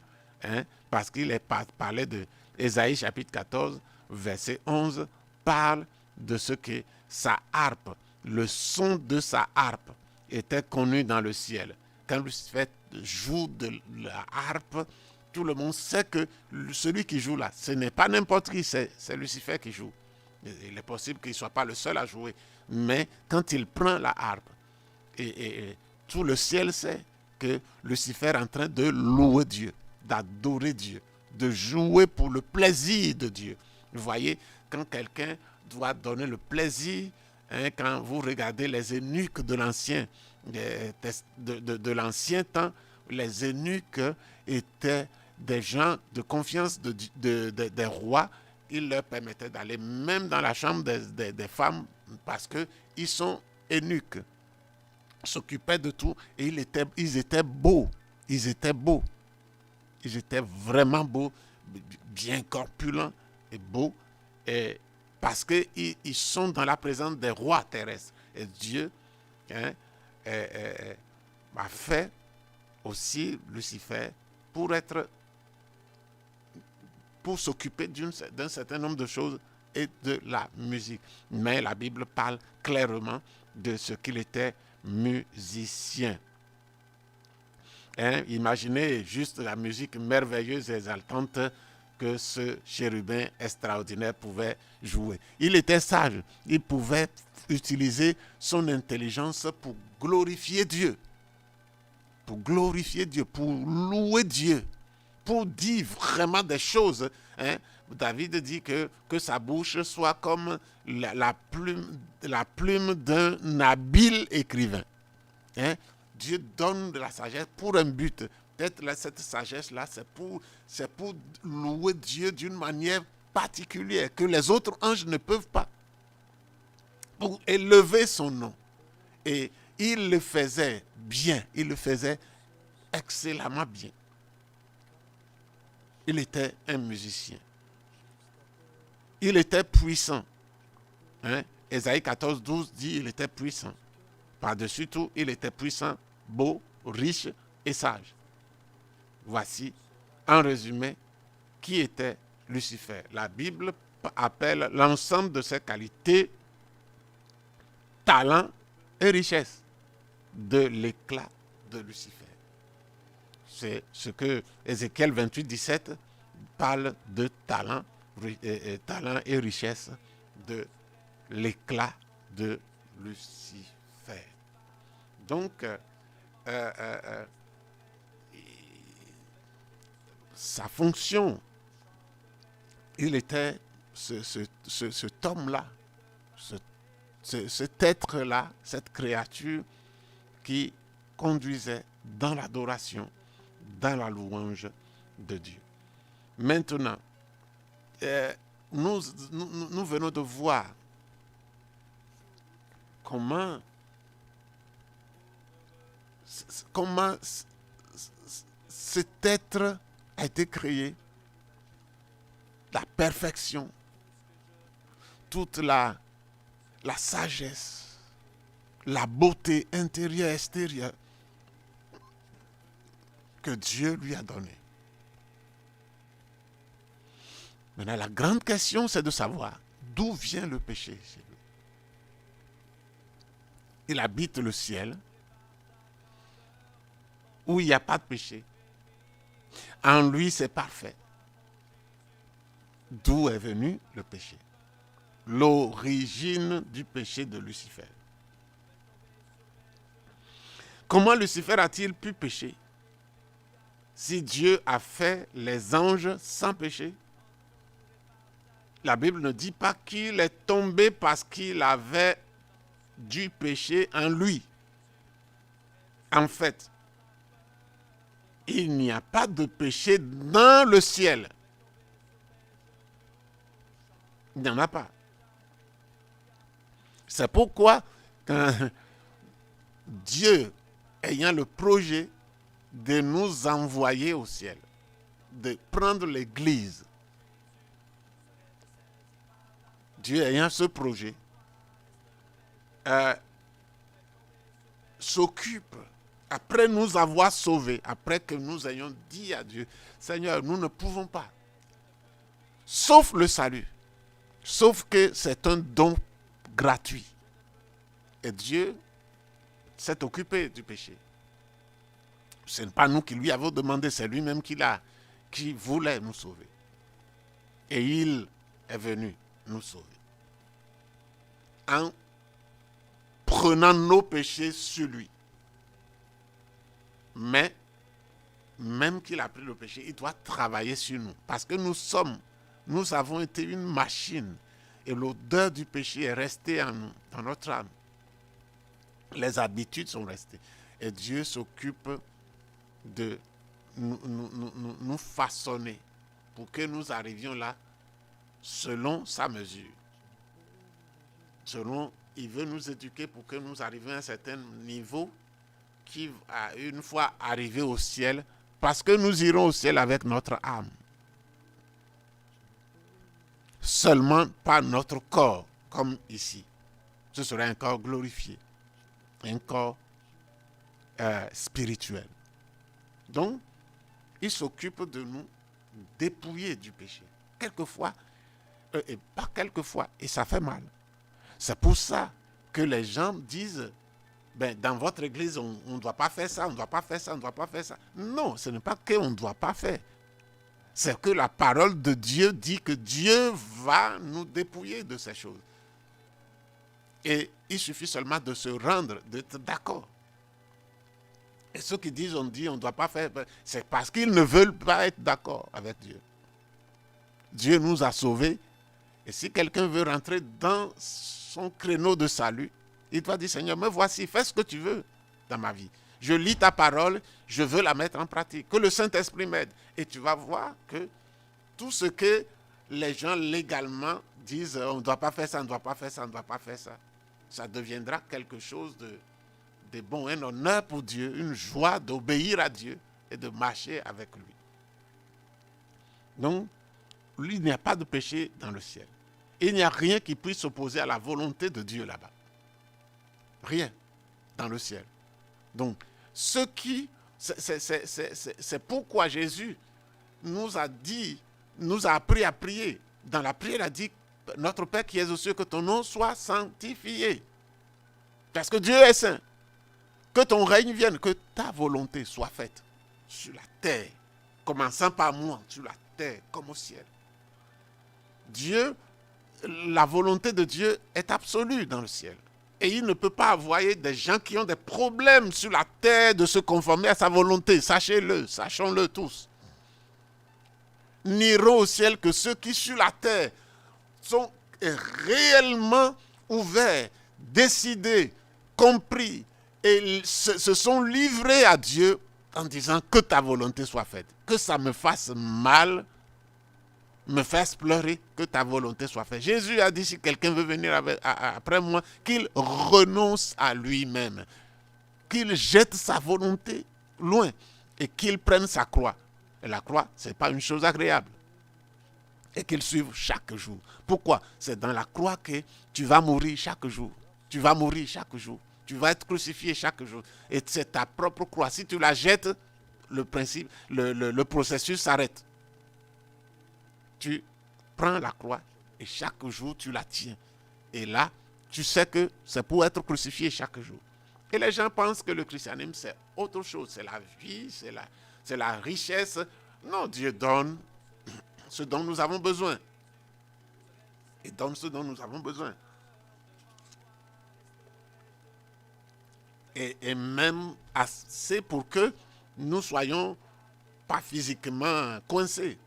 parce qu'il parlait de Ésaïe chapitre 14, verset 11, parle de ce que sa harpe, le son de sa harpe était connu dans le ciel. Quand Lucifer joue de la harpe, tout le monde sait que celui qui joue là, ce n'est pas n'importe qui, c'est Lucifer qui joue. Il est possible qu'il ne soit pas le seul à jouer, mais quand il prend la harpe, et tout le ciel sait que Lucifer est en train de louer Dieu, d'adorer Dieu, de jouer pour le plaisir de Dieu. Vous voyez, quand quelqu'un doit donner le plaisir, quand vous regardez les eunuques de l'ancien temps, les eunuques étaient des gens de confiance des rois. Ils leur permettaient d'aller même dans la chambre des femmes parce qu'ils sont eunuques. Ils s'occupaient de tout et ils étaient beaux. Ils étaient beaux. Ils étaient vraiment beaux, bien corpulents et beaux. Et parce qu'ils sont dans la présence des rois terrestres. Et Dieu a fait aussi Lucifer pour être pour s'occuper d'un certain nombre de choses et de la musique. Mais la Bible parle clairement de ce qu'il était musicien. Imaginez juste la musique merveilleuse et exaltante que ce chérubin extraordinaire pouvait jouer. Il était sage, il pouvait utiliser son intelligence pour glorifier Dieu, pour louer Dieu, pour dire vraiment des choses. David dit que sa bouche soit comme la plume d'un habile écrivain. Dieu donne de la sagesse pour un but. Peut-être cette sagesse-là, c'est pour louer Dieu d'une manière particulière, que les autres anges ne peuvent pas. Pour élever son nom. Et il le faisait bien, il le faisait excellemment bien. Il était un musicien. Il était puissant. Ésaïe 14, 12 dit il était puissant. Par-dessus tout, il était puissant, beau, riche et sage. Voici, en résumé, qui était Lucifer. La Bible appelle l'ensemble de ses qualités talent et richesse de l'éclat de Lucifer. C'est ce que Ézéchiel 28, 17 parle de talent et richesse de l'éclat de Lucifer. Donc, sa fonction, il était cet homme-là, cet être-là, cette créature qui conduisait dans l'adoration, dans la louange de Dieu. Maintenant, nous venons de voir comment cet être a été créé, la perfection, toute la sagesse, la beauté intérieure et extérieure que Dieu lui a donnée. Maintenant, la grande question, c'est de savoir d'où vient le péché chez lui. Il habite le ciel, où il n'y a pas de péché. En lui, c'est parfait. D'où est venu le péché? L'origine du péché de Lucifer. Comment Lucifer a-t-il pu pécher? Si Dieu a fait les anges sans péché, la Bible ne dit pas qu'il est tombé parce qu'il avait du péché en lui. En fait, il n'y a pas de péché dans le ciel. Il n'y en a pas. C'est pourquoi, quand Dieu, ayant le projet de nous envoyer au ciel, de prendre l'Église, Dieu ayant ce projet, s'occupe, après nous avoir sauvés, après que nous ayons dit à Dieu, Seigneur, nous ne pouvons pas, sauf le salut, sauf que c'est un don gratuit. Et Dieu s'est occupé du péché. Ce n'est pas nous qui lui avons demandé, c'est lui-même qui voulait nous sauver. Et il est venu nous sauver. En prenant nos péchés sur lui. Mais, même qu'il a pris le péché, il doit travailler sur nous. Parce que nous avons été une machine. Et l'odeur du péché est restée en nous, dans notre âme. Les habitudes sont restées. Et Dieu s'occupe de nous façonner pour que nous arrivions là selon sa mesure. Il veut nous éduquer pour que nous arrivions à un certain niveau qui, une fois arrivé au ciel, parce que nous irons au ciel avec notre âme. Seulement pas notre corps, comme ici. Ce serait un corps glorifié, un corps spirituel. Donc, il s'occupe de nous dépouiller du péché. quelquefois, et pas quelquefois, et ça fait mal. C'est pour ça que les gens disent, dans votre église, on ne doit pas faire ça, on ne doit pas faire ça, on ne doit pas faire ça. Non, ce n'est pas qu'on ne doit pas faire. C'est que la parole de Dieu dit que Dieu va nous dépouiller de ces choses. Et il suffit seulement de se rendre, d'être d'accord. Et ceux qui disent, on dit, on ne doit pas faire, c'est parce qu'ils ne veulent pas être d'accord avec Dieu. Dieu nous a sauvés. Et si quelqu'un veut rentrer dans son créneau de salut, il doit dire, Seigneur, me voici, fais ce que tu veux dans ma vie. Je lis ta parole, je veux la mettre en pratique. Que le Saint-Esprit m'aide. Et tu vas voir que tout ce que les gens légalement disent, on ne doit pas faire ça, on ne doit pas faire ça, on ne doit pas faire ça, ça deviendra quelque chose de bon, un honneur pour Dieu, une joie d'obéir à Dieu et de marcher avec lui. Donc, il n'y a pas de péché dans le ciel. Il n'y a rien qui puisse s'opposer à la volonté de Dieu là-bas. Rien dans le ciel. Donc, c'est pourquoi Jésus nous a dit, nous a appris à prier. Dans la prière, il a dit, notre Père qui es aux cieux, que ton nom soit sanctifié. Parce que Dieu est saint. Que ton règne vienne, que ta volonté soit faite sur la terre, commençant par moi, sur la terre comme au ciel. Dieu, la volonté de Dieu est absolue dans le ciel. Et il ne peut pas envoyer des gens qui ont des problèmes sur la terre de se conformer à sa volonté. Sachez-le, sachons-le tous. N'iront au ciel que ceux qui sur la terre sont réellement ouverts, décidés, compris et se sont livrés à Dieu en disant que ta volonté soit faite. Que ça me fasse mal, me fasse pleurer, que ta volonté soit faite. Jésus a dit, si quelqu'un veut venir après moi, qu'il renonce à lui-même, qu'il jette sa volonté loin et qu'il prenne sa croix. Et la croix, ce n'est pas une chose agréable. Et qu'il suive chaque jour. Pourquoi? C'est dans la croix que tu vas mourir chaque jour. Tu vas mourir chaque jour. Tu vas être crucifié chaque jour. Et c'est ta propre croix. Si tu la jettes, le processus s'arrête. Tu prends la croix et chaque jour tu la tiens. Et là, tu sais que c'est pour être crucifié chaque jour. Et les gens pensent que le christianisme c'est autre chose. C'est la vie, c'est la richesse. Non, Dieu donne ce dont nous avons besoin. Il donne ce dont nous avons besoin. Et même assez pour que nous soyons pas physiquement coincés.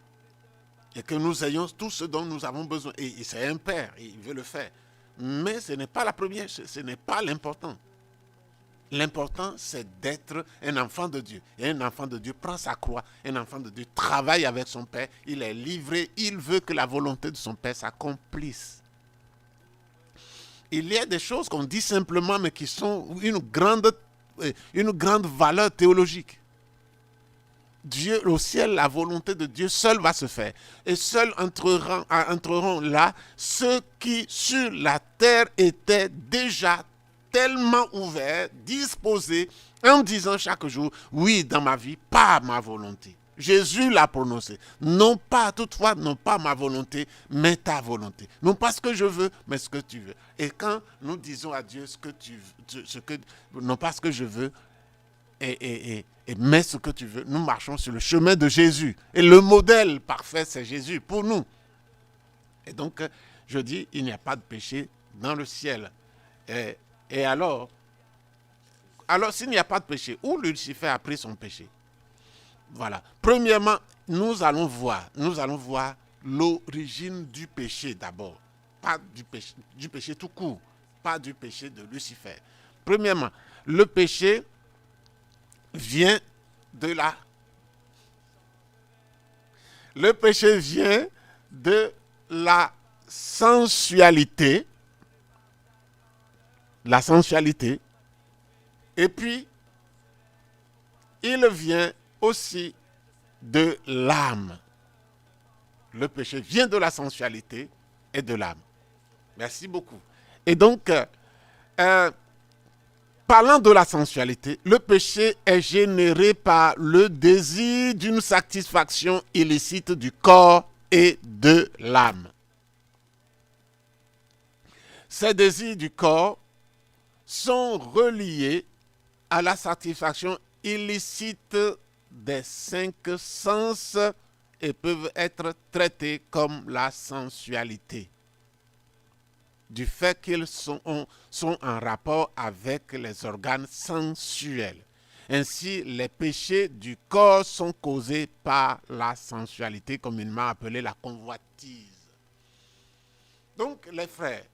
Et que nous ayons tout ce dont nous avons besoin. Et c'est un père, il veut le faire. Mais ce n'est pas la première, ce n'est pas l'important. L'important, c'est d'être un enfant de Dieu. Et un enfant de Dieu prend sa croix. Un enfant de Dieu travaille avec son Père. Il est livré. Il veut que la volonté de son Père s'accomplisse. Il y a des choses qu'on dit simplement, mais qui sont une grande valeur théologique. Dieu, au ciel, la volonté de Dieu seule va se faire. Et seuls entreront là ceux qui, sur la terre, étaient déjà tellement ouverts, disposés, en disant chaque jour, oui, dans ma vie, pas ma volonté. Jésus l'a prononcé. Non pas, toutefois, non pas ma volonté, mais ta volonté. Non pas ce que je veux, mais ce que tu veux. Et quand nous disons à Dieu non pas ce que je veux, mais ce que tu veux, nous marchons sur le chemin de Jésus. Et le modèle parfait, c'est Jésus pour nous. Et donc, je dis, il n'y a pas de péché dans le ciel. Et alors, s'il n'y a pas de péché, où Lucifer a pris son péché? Voilà. Premièrement, nous allons voir l'origine du péché d'abord. Pas du péché tout court, pas du péché de Lucifer. Premièrement, le péché vient de la sensualité. La sensualité. Et puis, il vient aussi de l'âme. Le péché vient de la sensualité et de l'âme. Merci beaucoup. Et donc, parlant de la sensualité, le péché est généré par le désir d'une satisfaction illicite du corps et de l'âme. Ces désirs du corps sont reliés à la satisfaction illicite des 5 sens et peuvent être traités comme la sensualité, du fait qu'ils sont en rapport avec les organes sensuels. Ainsi, les péchés du corps sont causés par la sensualité, communément appelée la convoitise. Donc, les frères,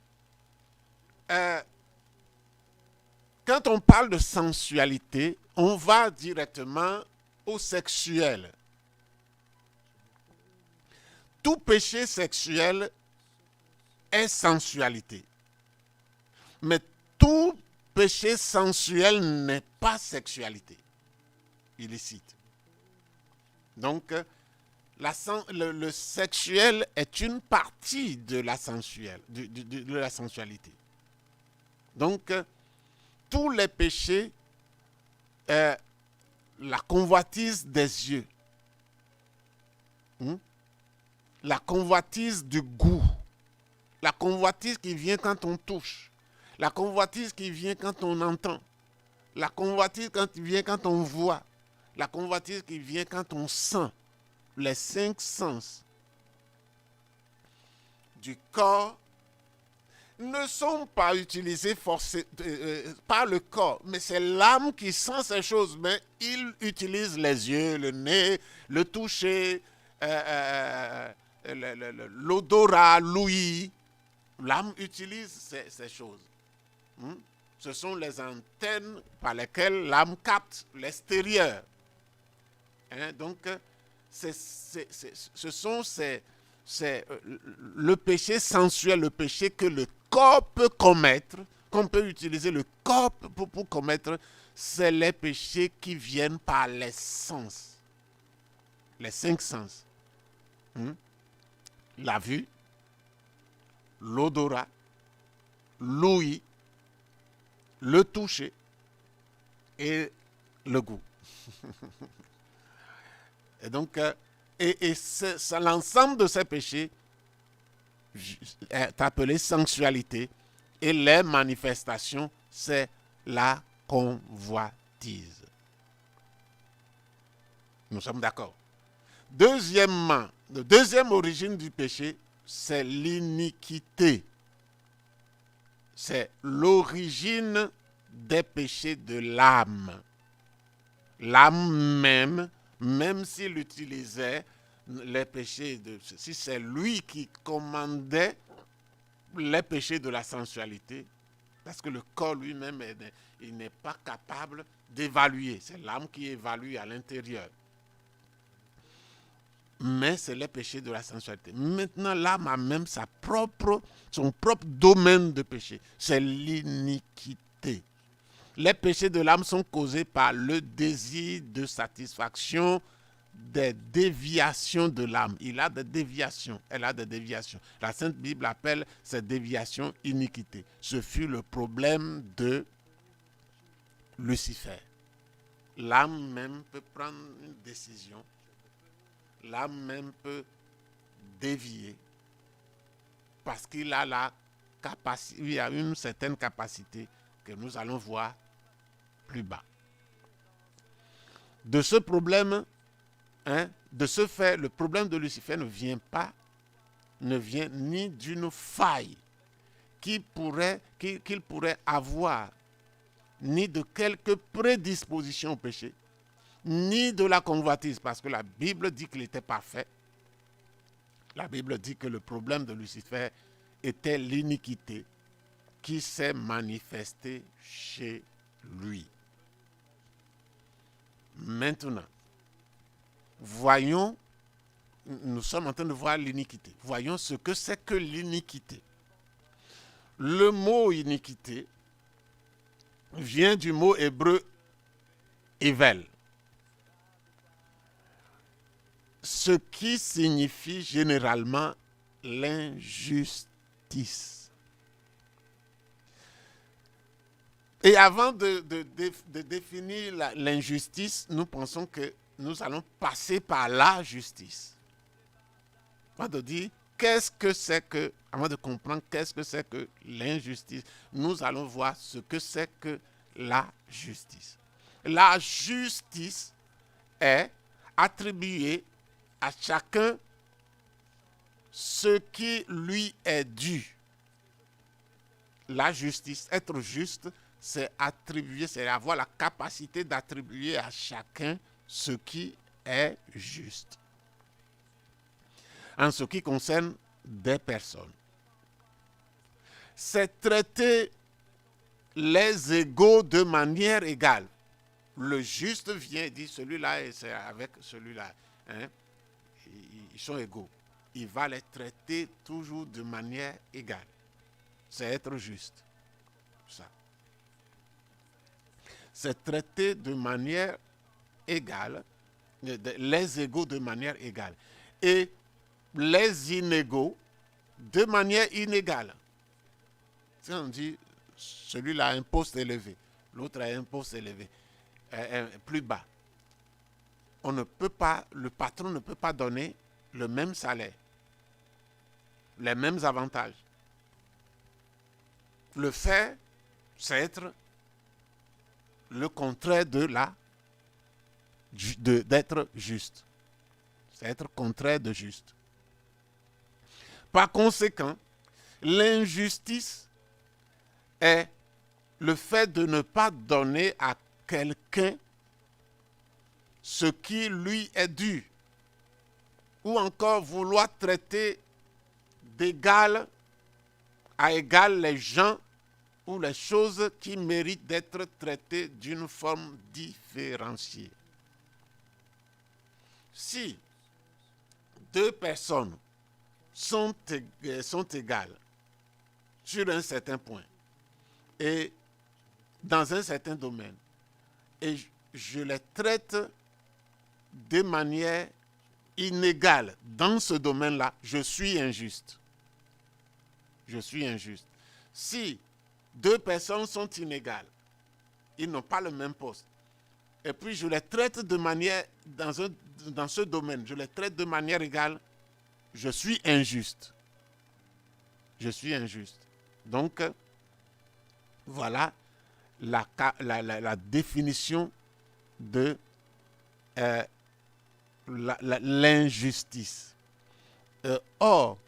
quand on parle de sensualité, on va directement au sexuel. Tout péché sexuel est sensualité. Mais tout péché sensuel n'est pas sexualité illicite. Donc, le sexuel est une partie de la sensualité. Donc, tous les péchés, la convoitise des yeux, la convoitise du goût, la convoitise qui vient quand on touche, la convoitise qui vient quand on entend, la convoitise qui vient quand on voit, la convoitise qui vient quand on sent, les 5 sens du corps ne sont pas utilisés par le corps, mais c'est l'âme qui sent ces choses, mais il utilise les yeux, le nez, le toucher, l'odorat, l'ouïe. L'âme utilise ces choses. Ce sont les antennes par lesquelles l'âme capte l'extérieur. Donc, ce sont le péché sensuel, le péché que le corps peut commettre, qu'on peut utiliser le corps pour commettre, c'est les péchés qui viennent par les sens. Les 5 sens. La vue, l'odorat, l'ouïe, le toucher et le goût. Et donc, c'est l'ensemble de ces péchés est appelé sensualité, et les manifestations, c'est la convoitise. Nous sommes d'accord. Deuxièmement, la deuxième origine du péché, c'est l'iniquité. C'est l'origine des péchés de l'âme. L'âme même s'il utilisait les péchés, si c'est lui qui commandait les péchés de la sensualité, parce que le corps lui-même, il n'est pas capable d'évaluer. C'est l'âme qui évalue à l'intérieur. Mais c'est les péchés de la sensualité. Maintenant, l'âme a même son propre domaine de péché. C'est l'iniquité. Les péchés de l'âme sont causés par le désir de satisfaction des déviations de l'âme. Il a des déviations, elle a des déviations. La Sainte Bible appelle ces déviations iniquité. Ce fut le problème de Lucifer. L'âme même peut prendre une décision. L'âme même peut dévier parce qu'il a la capacité, il y a une certaine capacité que nous allons voir plus bas. De ce problème, de ce fait, le problème de Lucifer ne vient ni d'une faille qu'il pourrait avoir, ni de quelque prédisposition au péché, ni de la convoitise, parce que la Bible dit qu'il était parfait. La Bible dit que le problème de Lucifer était l'iniquité qui s'est manifestée chez lui. Maintenant, voyons, nous sommes en train de voir l'iniquité. Voyons ce que c'est que l'iniquité. Le mot iniquité vient du mot hébreu ével, ce qui signifie généralement l'injustice. Et avant de définir l'injustice, nous pensons que nous allons passer par la justice. Avant de dire avant de comprendre qu'est-ce que c'est que l'injustice, nous allons voir ce que c'est que la justice. La justice est attribuer à chacun ce qui lui est dû. La justice, être juste, c'est attribuer, c'est avoir la capacité d'attribuer à chacun ce qui est juste. En ce qui concerne des personnes, c'est traiter les égaux de manière égale. Le juste vient et dit celui-là et c'est avec celui-là. Hein? Ils sont égaux. Il va les traiter toujours de manière égale. C'est être juste. Ça. C'est traiter de manière égale, les égaux de manière égale. Et les inégaux de manière inégale. Si on dit celui-là a un poste élevé, l'autre a un poste élevé, plus bas. Le patron ne peut pas donner le même salaire, les mêmes avantages. Le fait, c'est être le contraire d'être juste. C'est être contraire de juste. Par conséquent, l'injustice est le fait de ne pas donner à quelqu'un ce qui lui est dû, ou encore vouloir traiter d'égal à égal les gens ou les choses qui méritent d'être traitées d'une forme différenciée. Si deux personnes sont égales sur un certain point et dans un certain domaine, et je les traite de manière inégale dans ce domaine-là, je suis injuste. Je suis injuste. Si deux personnes sont inégales, ils n'ont pas le même poste, et puis je les traite de manière, dans ce domaine, je les traite de manière égale, je suis injuste. Je suis injuste. Donc, voilà la définition de l'injustice. Or,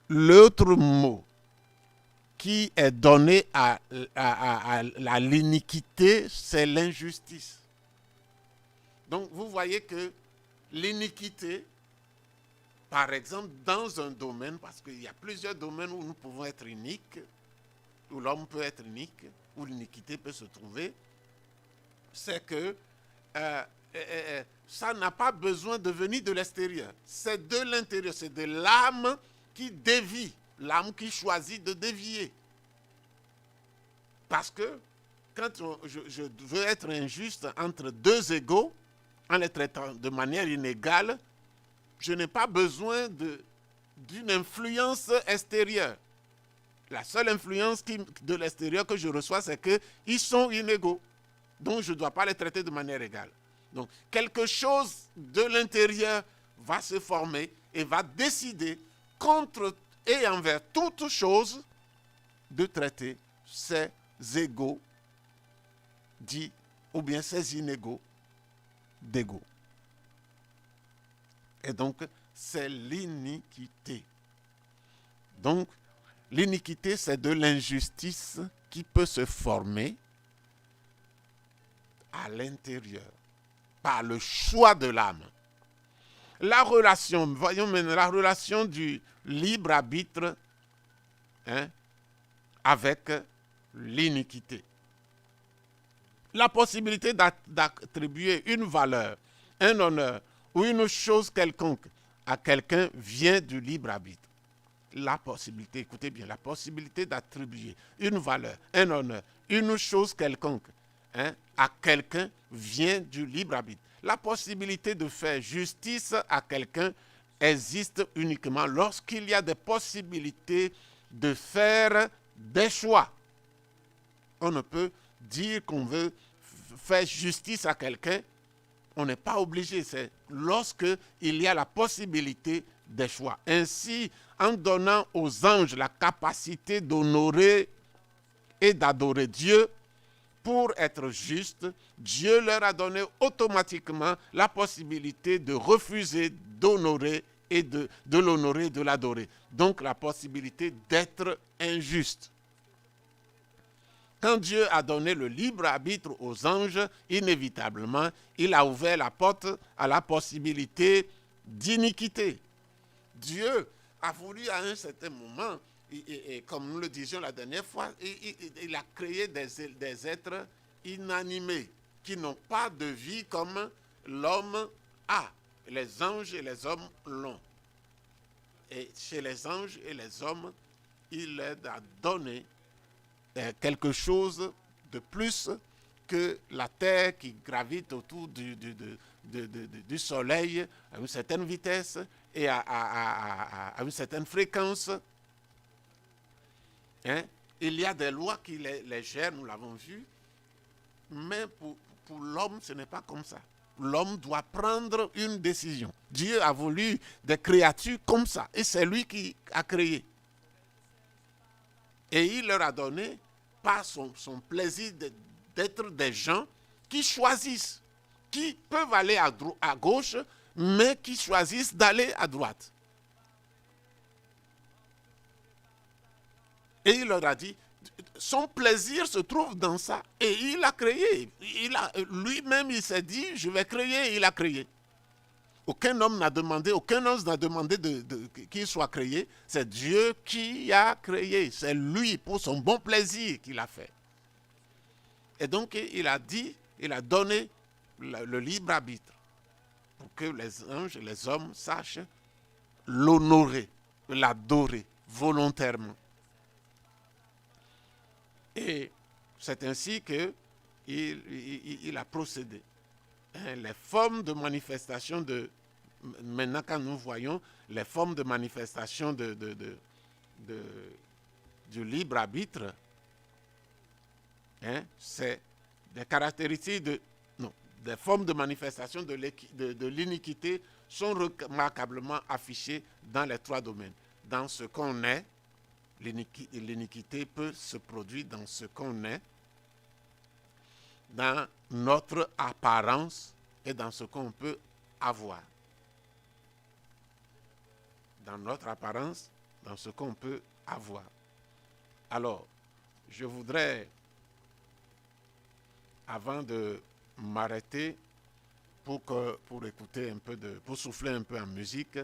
l'autre mot qui est donné à l'iniquité, c'est l'injustice. Donc, vous voyez que l'iniquité, par exemple, dans un domaine, parce qu'il y a plusieurs domaines où nous pouvons être iniques, où l'homme peut être inique, où l'iniquité peut se trouver, c'est que ça n'a pas besoin de venir de l'extérieur. C'est de l'intérieur, c'est de l'âme qui dévie, l'âme qui choisit de dévier. Parce que quand je veux être injuste entre deux égaux, en les traitant de manière inégale, je n'ai pas besoin d'une influence extérieure. La seule influence de l'extérieur que je reçois, c'est qu'ils sont inégaux. Donc, je ne dois pas les traiter de manière égale. Donc, quelque chose de l'intérieur va se former et va décider contre et envers toute chose de traiter ces égaux dits, ou bien ces inégaux d'égaux. Et donc, c'est l'iniquité. Donc, l'iniquité, c'est de l'injustice qui peut se former à l'intérieur, par le choix de l'âme. Voyons maintenant la relation du libre arbitre avec l'iniquité. La possibilité d'attribuer une valeur, un honneur ou une chose quelconque à quelqu'un vient du libre arbitre. La possibilité, écoutez bien, la possibilité d'attribuer une valeur, un honneur, une chose quelconque à quelqu'un vient du libre arbitre. La possibilité de faire justice à quelqu'un existe uniquement lorsqu'il y a des possibilités de faire des choix. On ne peut dire qu'on veut faire justice à quelqu'un, on n'est pas obligé. C'est lorsqu'il y a la possibilité des choix. Ainsi, en donnant aux anges la capacité d'honorer et d'adorer Dieu, pour être juste, Dieu leur a donné automatiquement la possibilité de refuser d'honorer et de l'honorer, de l'adorer. Donc la possibilité d'être injuste. Quand Dieu a donné le libre arbitre aux anges, inévitablement, il a ouvert la porte à la possibilité d'iniquité. Dieu a voulu à un certain moment, et comme nous le disions la dernière fois, il a créé des êtres inanimés qui n'ont pas de vie comme l'homme a. Les anges et les hommes l'ont. Et chez les anges et les hommes, il leur a donné quelque chose de plus que la Terre qui gravite autour du Soleil à une certaine vitesse et à une certaine fréquence. Hein? Il y a des lois qui les gèrent, nous l'avons vu, mais pour l'homme, ce n'est pas comme ça. L'homme doit prendre une décision. Dieu a voulu des créatures comme ça, et c'est lui qui a créé. Et il leur a donné, par son plaisir d'être des gens qui choisissent, qui peuvent aller à gauche, mais qui choisissent d'aller à droite. Et il leur a dit, son plaisir se trouve dans ça. Et il a créé. Lui-même, il s'est dit, je vais créer, et il a créé. Aucun homme n'a demandé, aucun ange n'a demandé qu'il soit créé. C'est Dieu qui a créé. C'est lui, pour son bon plaisir, qu'il a fait. Et donc, il a dit, il a donné le libre arbitre pour que les anges et les hommes sachent l'honorer, l'adorer volontairement. Et c'est ainsi qu'il a procédé. Les formes de manifestation maintenant quand nous voyons les formes de manifestation du libre arbitre, c'est des caractéristiques des formes de manifestation de l'iniquité sont remarquablement affichées dans les trois domaines. Dans ce qu'on est, l'iniquité peut se produire dans ce qu'on est, dans notre apparence et dans ce qu'on peut avoir. Dans notre apparence, dans ce qu'on peut avoir. Alors, je voudrais, avant de m'arrêter pour écouter un peu pour souffler un peu en musique,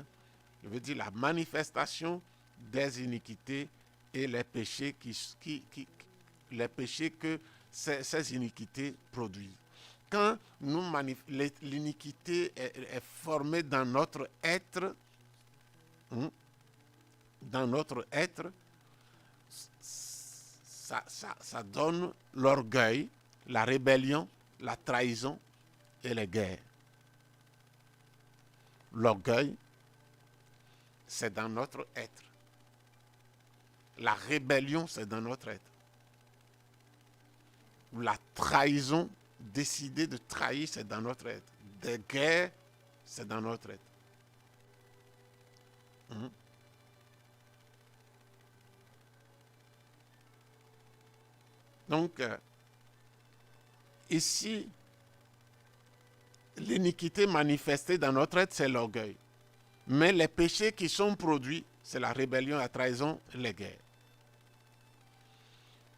je veux dire la manifestation des iniquités et les péchés les péchés que ces iniquités produisent. Quand l'iniquité est formée dans notre être, ça donne l'orgueil, la rébellion, la trahison et les guerres. L'orgueil, c'est dans notre être. La rébellion, c'est dans notre être. La trahison, décider de trahir, c'est dans notre être. Des guerres, c'est dans notre être. Donc, ici, l'iniquité manifestée dans notre être, c'est l'orgueil. Mais les péchés qui sont produits, c'est la rébellion, la trahison, les guerres.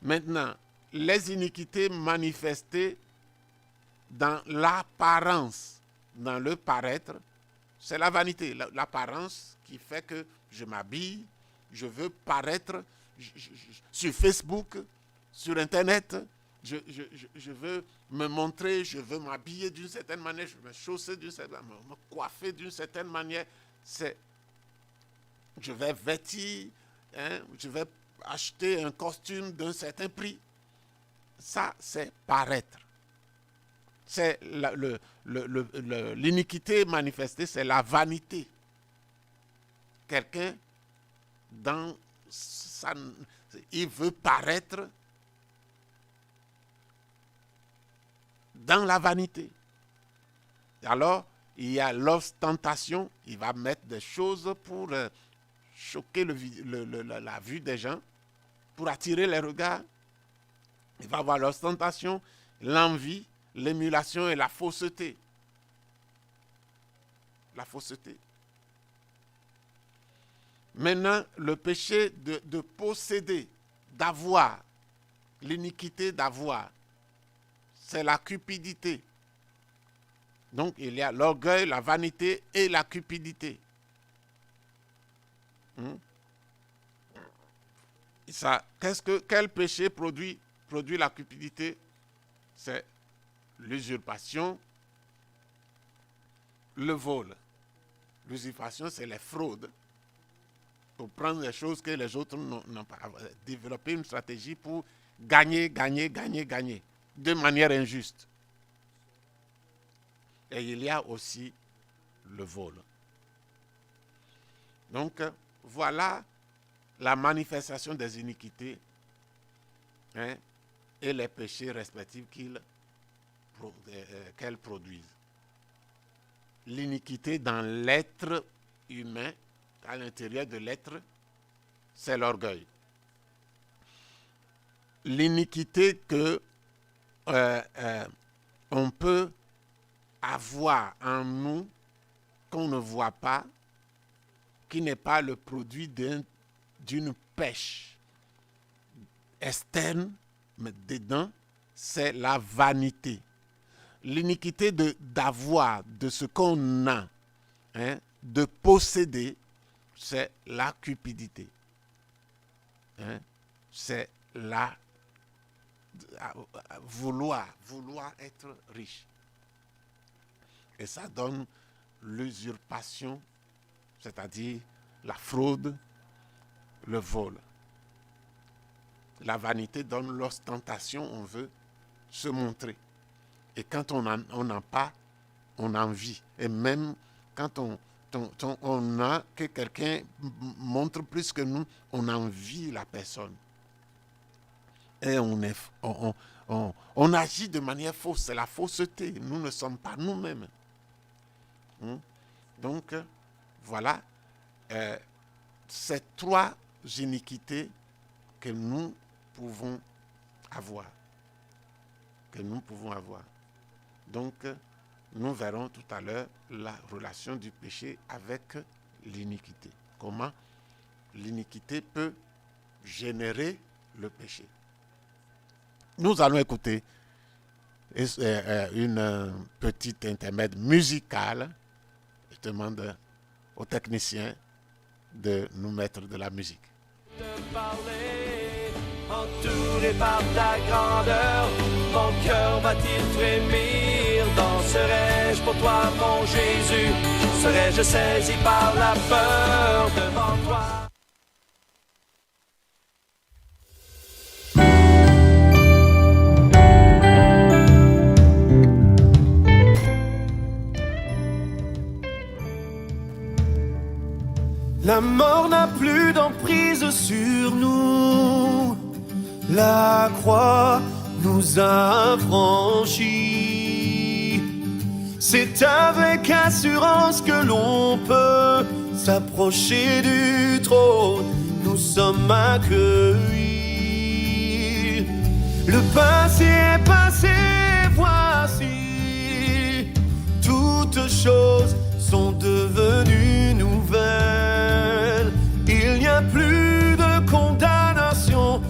Maintenant, les iniquités manifestées dans l'apparence, dans le paraître, c'est la vanité, l'apparence qui fait que je m'habille, je veux paraître sur Facebook, sur Internet, je veux me montrer, je veux m'habiller d'une certaine manière, je veux me chausser d'une certaine manière, me coiffer d'une certaine manière. Je vais vêtir, je vais acheter un costume d'un certain prix. Ça, c'est paraître. C'est l'iniquité manifestée, c'est la vanité. Quelqu'un, il veut paraître dans la vanité. Alors, il y a l'ostentation, il va mettre des choses pour choquer la vue des gens, pour attirer les regards. Il va avoir l'ostentation, l'envie, l'émulation et la fausseté. La fausseté. Maintenant, le péché de posséder, d'avoir, l'iniquité d'avoir, c'est la cupidité. Donc, il y a l'orgueil, la vanité et la cupidité. Quel péché produit la cupidité? C'est l'usurpation, le vol. L'usurpation, c'est les fraudes. Pour prendre des choses que les autres n'ont pas. Développer une stratégie pour gagner de manière injuste. Et il y a aussi le vol. Donc, voilà la manifestation des iniquités et les péchés respectifs qu'elles produisent. L'iniquité dans l'être humain, à l'intérieur de l'être, c'est l'orgueil. L'iniquité que on peut avoir en nous, qu'on ne voit pas, qui n'est pas le produit d'une pêche externe, mais dedans, c'est la vanité. L'iniquité d'avoir, de ce qu'on a, de posséder, c'est la cupidité. C'est vouloir être riche. Et ça donne l'usurpation, c'est-à-dire la fraude, le vol. La vanité donne l'ostentation, on veut se montrer. Et quand on n'a pas, on envie. Et même quand on a que quelqu'un montre plus que nous, on envie la personne. Et on agit de manière fausse. C'est la fausseté. Nous ne sommes pas nous-mêmes. Donc, voilà ces trois iniquités que nous pouvons avoir. Donc, nous verrons tout à l'heure la relation du péché avec l'iniquité. Comment l'iniquité peut générer le péché. Nous allons écouter une petite intermède musicale. Je demande aux techniciens de nous mettre de la musique. De parler, entouré par ta grandeur, mon cœur va-t-il frémir? Danserai-je pour toi, mon Jésus? Serai-je saisi par la peur devant toi? La mort n'a plus d'emprise sur nous. La croix nous a affranchis. C'est avec assurance que l'on peut s'approcher du trône. Nous sommes accueillis. Le passé est passé, voici. Toutes choses sont devenues nouvelles. Il n'y a plus de condamnation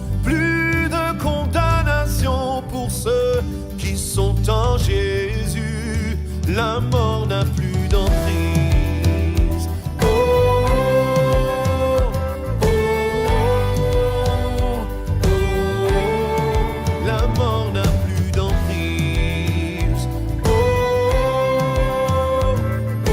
pour ceux qui sont en Jésus. La mort n'a plus d'emprise. Oh, oh, oh, oh, la mort n'a plus d'emprise. Oh, oh, oh,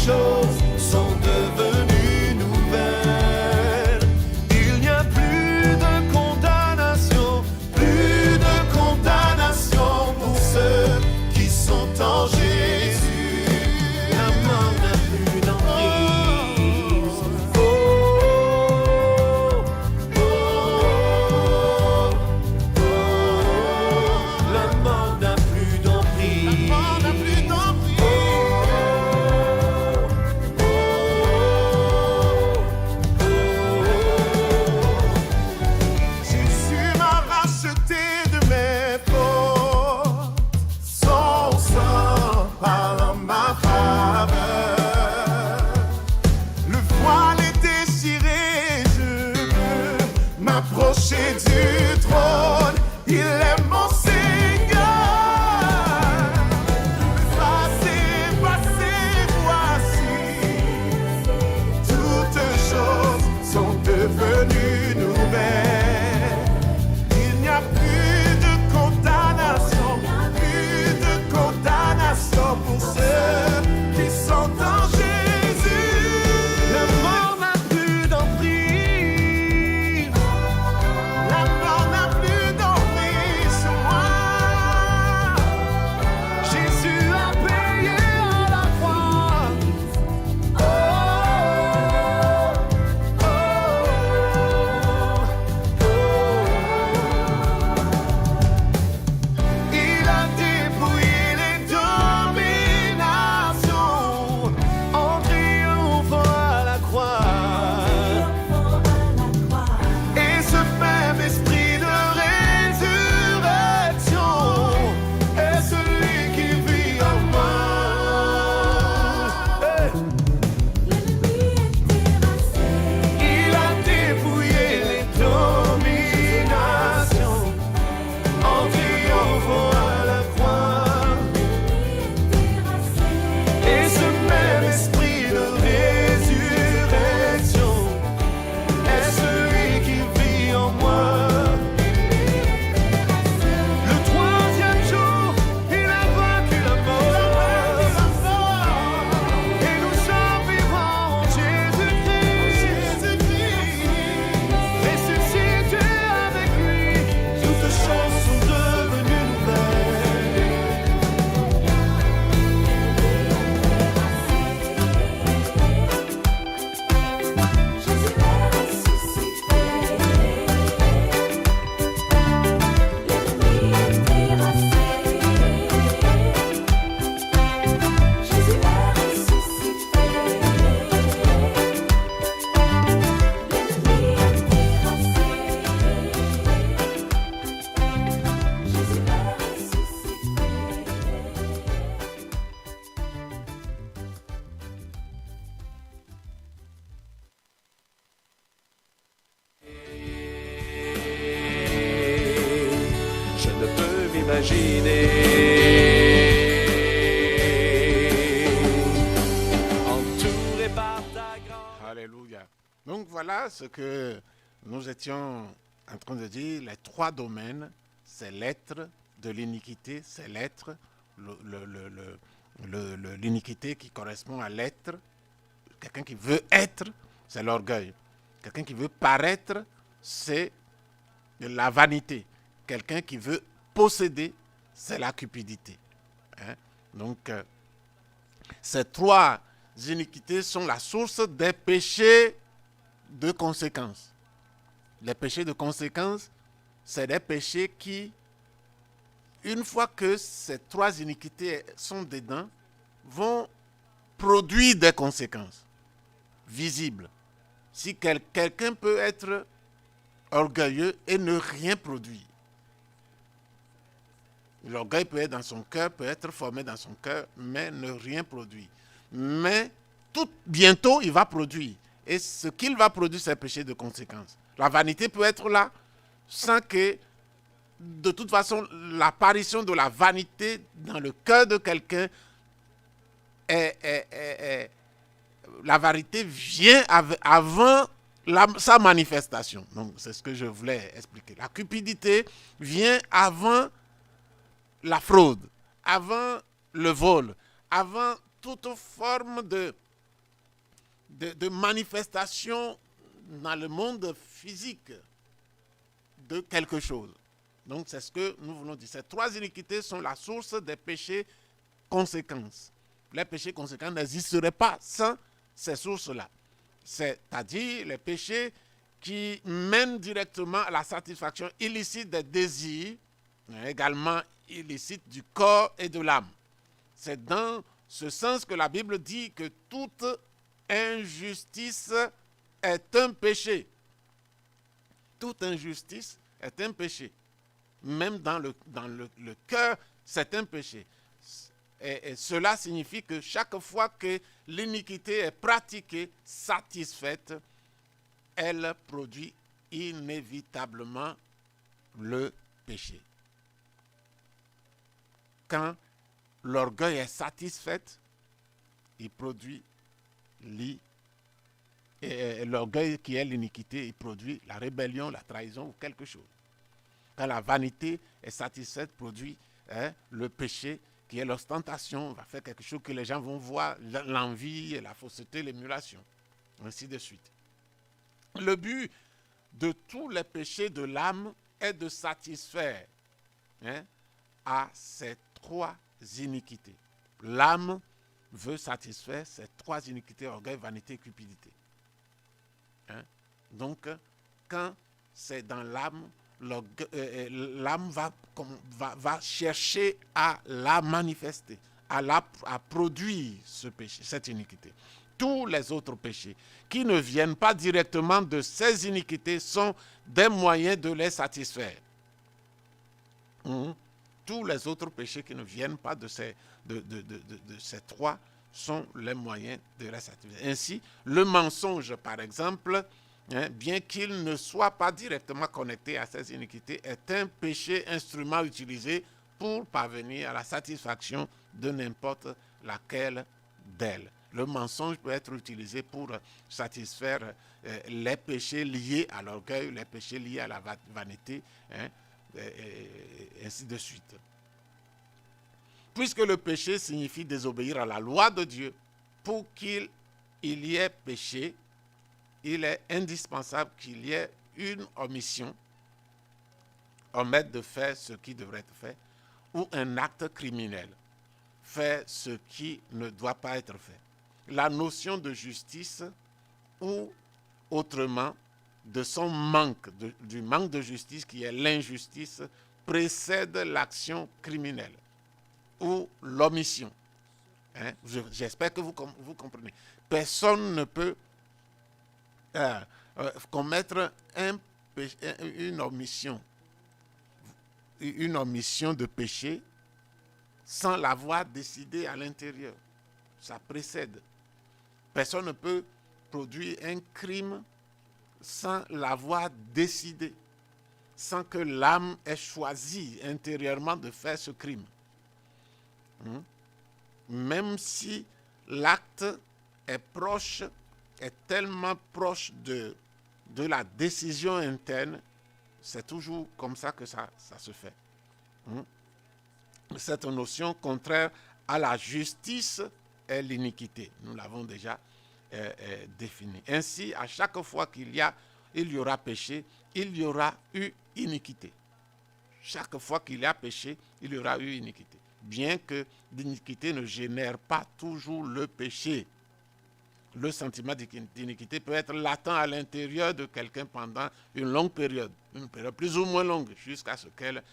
choses sont devenues nouvelles. Il n'y a plus de condamnation pour ceux qui sont en Jésus. La mort n'a plus d'emprise. Oh, oh, oh, oh. La mort n'a plus d'emprise. Jésus m'a racheté de mes fautes. Son sang parle en ma faveur. Le voile est déchiré, je peux m'approcher du trône. Il est mon Seigneur. Passé, voici. Toutes choses sont devenues nouvelles. Il n'y a plus de condamnation pour ceux qui sont en Jésus. La mort n'a plus d'emprise. La mort n'a plus d'emprise sur moi. Jésus a payé à la croix. Oh, oh, oh, oh. Il a dépouillé les dominations en triomphant à la croix. Et ce même esprit de résurrection est celui qui vit en moi. Il a dépouillé les dominations en triomphant à la croix. Et ce même esprit de résurrection est celui qui vit en moi. Le troisième jour, il a vaincu la mort. Et nous sommes vivants en Jésus-Christ. Ressuscités avec lui, toutes choses sont devenues nouvelles. Je ne peux m'imaginer entouré par ta grande. Alléluia. Donc voilà ce que nous étions en train de dire. Les trois domaines, c'est l'être de l'iniquité, c'est l'être, l'iniquité qui correspond à l'être. Quelqu'un qui veut être, c'est l'orgueil. Quelqu'un qui veut paraître, c'est la vanité. Quelqu'un qui veut posséder, c'est la cupidité. Hein? Donc, ces trois iniquités sont la source des péchés de conséquence. Les péchés de conséquence, c'est des péchés qui, une fois que ces trois iniquités sont dedans, vont produire des conséquences visibles. Si quelqu'un peut être orgueilleux et ne rien produire, l'orgueil peut être dans son cœur, peut être formé dans son cœur, mais ne rien produire. Mais bientôt, il va produire. Et ce qu'il va produire, c'est péché de conséquence. La vanité peut être là, sans que, de toute façon, l'apparition de la vanité dans le cœur de quelqu'un, la vanité vient avant sa manifestation. Donc, c'est ce que je voulais expliquer. La cupidité vient avant la fraude, avant le vol, avant toute forme de manifestation dans le monde physique de quelque chose. Donc c'est ce que nous voulons dire. Ces trois iniquités sont la source des péchés conséquences. Les péchés conséquents n'existeraient pas sans ces sources-là. C'est-à-dire les péchés qui mènent directement à la satisfaction illicite des désirs, également illicite du corps et de l'âme. C'est dans ce sens que la Bible dit que toute injustice est un péché. Toute injustice est un péché. Même dans le cœur, c'est un péché. Et cela signifie que chaque fois que l'iniquité est pratiquée, satisfaite, elle produit inévitablement le péché. Quand l'orgueil est satisfait, il produit l'orgueil qui est l'iniquité, il produit la rébellion, la trahison ou quelque chose. Quand la vanité est satisfaite, produit le péché qui est l'ostentation, va faire quelque chose que les gens vont voir, l'envie, la fausseté, l'émulation, ainsi de suite. Le but de tous les péchés de l'âme est de satisfaire à ces trois iniquités. L'âme veut satisfaire ces trois iniquités, orgueil, vanité, cupidité. Donc, quand c'est dans l'âme, l'âme va chercher à la manifester, à produire ce péché, cette iniquité. Tous les autres péchés qui ne viennent pas directement de ces iniquités sont des moyens de les satisfaire. Tous les autres péchés qui ne viennent pas de ces trois sont les moyens de les satisfaire. Ainsi, le mensonge, par exemple, bien qu'il ne soit pas directement connecté à ces iniquités, est un péché instrument utilisé pour parvenir à la satisfaction de n'importe laquelle d'elles. Le mensonge peut être utilisé pour satisfaire les péchés liés à l'orgueil, les péchés liés à la vanité, et ainsi de suite. Puisque le péché signifie désobéir à la loi de Dieu, pour qu'il y ait péché, il est indispensable qu'il y ait une omission, omettre de faire ce qui devrait être fait, ou un acte criminel, faire ce qui ne doit pas être fait. La notion de justice, ou autrement, de son manque, du manque de justice qui est l'injustice, précède l'action criminelle, ou l'omission. J'espère que vous comprenez. Personne ne peut commettre une omission de péché sans l'avoir décidé à l'intérieur. Ça précède. Personne ne peut produire un crime sans l'avoir décidé, sans que l'âme ait choisi intérieurement de faire ce crime. Même si l'acte est tellement proche de la décision interne, c'est toujours comme ça que ça se fait. Cette notion contraire à la justice est l'iniquité. Nous l'avons déjà définie. Ainsi, à chaque fois qu'il y aura péché, il y aura eu iniquité. Chaque fois qu'il y a péché, il y aura eu iniquité. Bien que l'iniquité ne génère pas toujours le péché. Le sentiment d'iniquité peut être latent à l'intérieur de quelqu'un pendant une longue période, une période plus ou moins longue, jusqu'à ce qu'elle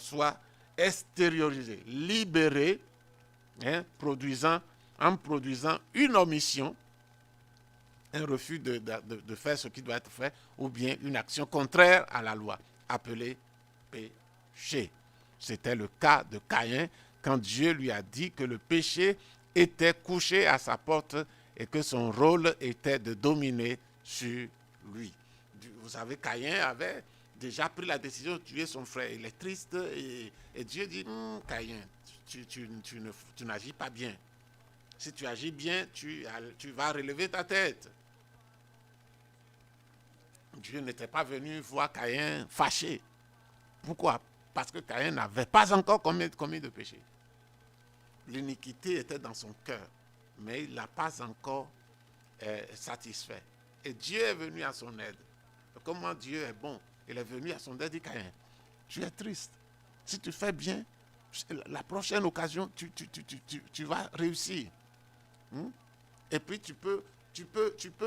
soit extériorisée, libérée, en produisant une omission, un refus de faire ce qui doit être fait, ou bien une action contraire à la loi, appelée péché. C'était le cas de Caïn, quand Dieu lui a dit que le péché était couché à sa porte et que son rôle était de dominer sur lui. Vous savez, Caïn avait déjà pris la décision de tuer son frère. Il est triste et Dieu dit, Caïn, tu n'agis pas bien. Si tu agis bien, tu vas relever ta tête. Dieu n'était pas venu voir Caïn fâché. Pourquoi? Parce que Caïn n'avait pas encore commis de péché. L'iniquité était dans son cœur, mais il n'a pas encore satisfait. Et Dieu est venu à son aide. Comment Dieu est bon? Il est venu à son aide, dit Caïn, tu es triste. Si tu fais bien, la prochaine occasion, tu vas réussir. Et puis tu peux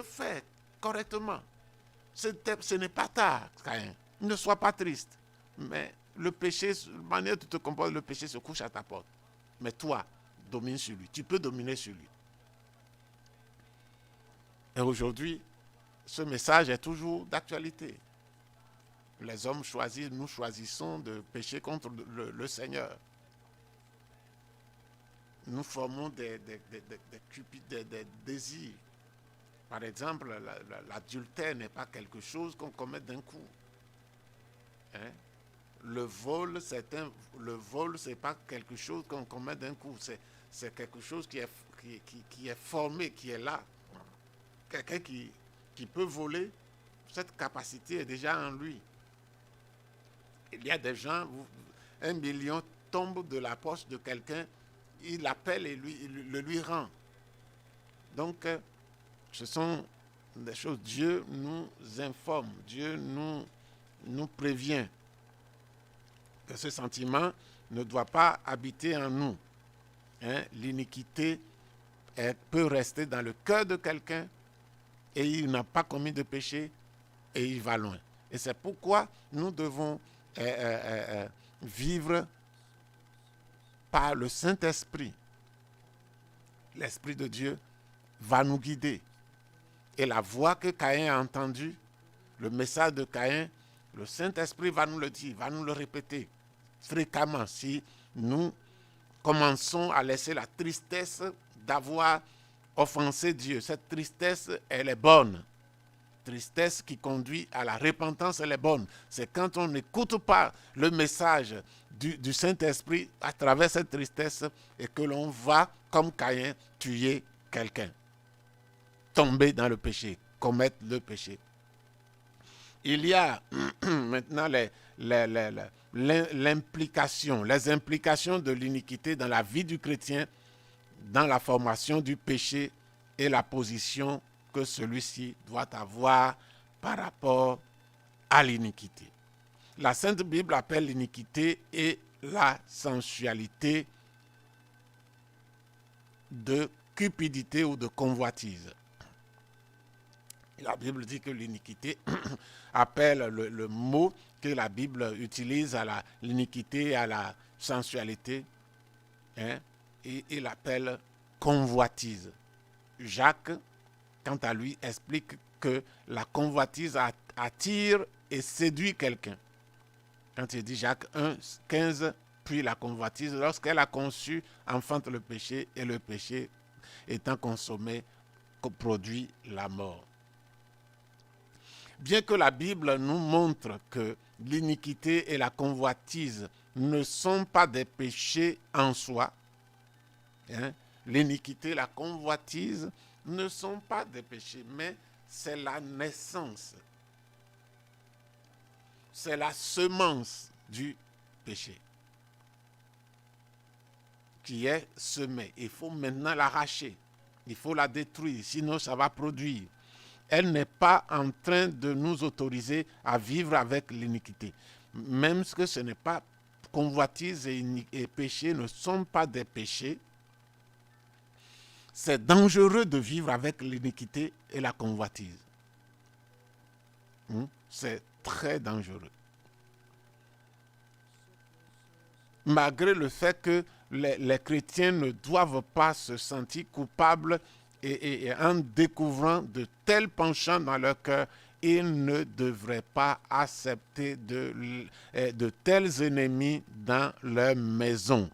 faire correctement. Ce n'est pas tard, Caïn. Ne sois pas triste. Mais le péché, la manière dont tu te comportes, le péché se couche à ta porte. Mais toi, domine sur lui. Tu peux dominer sur lui. Et aujourd'hui, ce message est toujours d'actualité. Les hommes choisissent, nous choisissons de pécher contre le Seigneur. Nous formons des désirs. Par exemple, l'adultère n'est pas quelque chose qu'on commet d'un coup. Le vol, c'est pas quelque chose qu'on commet d'un coup. C'est quelque chose qui est formé, qui est là. Quelqu'un qui peut voler, cette capacité est déjà en lui. Il y a des gens, 1 million tombe de la poche de quelqu'un, il l'appelle et le lui rend. Donc, ce sont des choses. Dieu nous informe, Dieu nous prévient que ce sentiment ne doit pas habiter en nous. L'iniquité peut rester dans le cœur de quelqu'un et il n'a pas commis de péché et il va loin. Et c'est pourquoi nous devons vivre par le Saint-Esprit. L'Esprit de Dieu va nous guider. Et la voix que Caïn a entendue, le message de Caïn, le Saint-Esprit va nous le dire, va nous le répéter fréquemment si nous commençons à laisser la tristesse d'avoir offensé Dieu. Cette tristesse, elle est bonne. Tristesse qui conduit à la repentance, elle est bonne. C'est quand on n'écoute pas le message du Saint-Esprit à travers cette tristesse et que l'on va, comme Caïn, tuer quelqu'un. Tomber dans le péché, commettre le péché. Il y a maintenant l'implication, les implications de l'iniquité dans la vie du chrétien, dans la formation du péché et la position que celui-ci doit avoir par rapport à l'iniquité. La Sainte Bible appelle l'iniquité et la sensualité de cupidité ou de convoitise. La Bible dit que l'iniquité appelle le mot que la Bible utilise à l'iniquité et à la sensualité, et il appelle convoitise. Jacques, quant à lui, explique que la convoitise attire et séduit quelqu'un. Quand il dit Jacques 1, 15, puis la convoitise, lorsqu'elle a conçu, enfante le péché, et le péché étant consommé, produit la mort. Bien que la Bible nous montre que l'iniquité et la convoitise ne sont pas des péchés en soi, l'iniquité et la convoitise ne sont pas des péchés, mais c'est la naissance. C'est la semence du péché qui est semée. Il faut maintenant l'arracher. Il faut la détruire, sinon ça va produire. Elle n'est pas en train de nous autoriser à vivre avec l'iniquité. Même que ce n'est pas convoitise et péché ne sont pas des péchés. C'est dangereux de vivre avec l'iniquité et la convoitise. C'est très dangereux. Malgré le fait que les chrétiens ne doivent pas se sentir coupables et en découvrant de tels penchants dans leur cœur, ils ne devraient pas accepter de tels ennemis dans leur maison,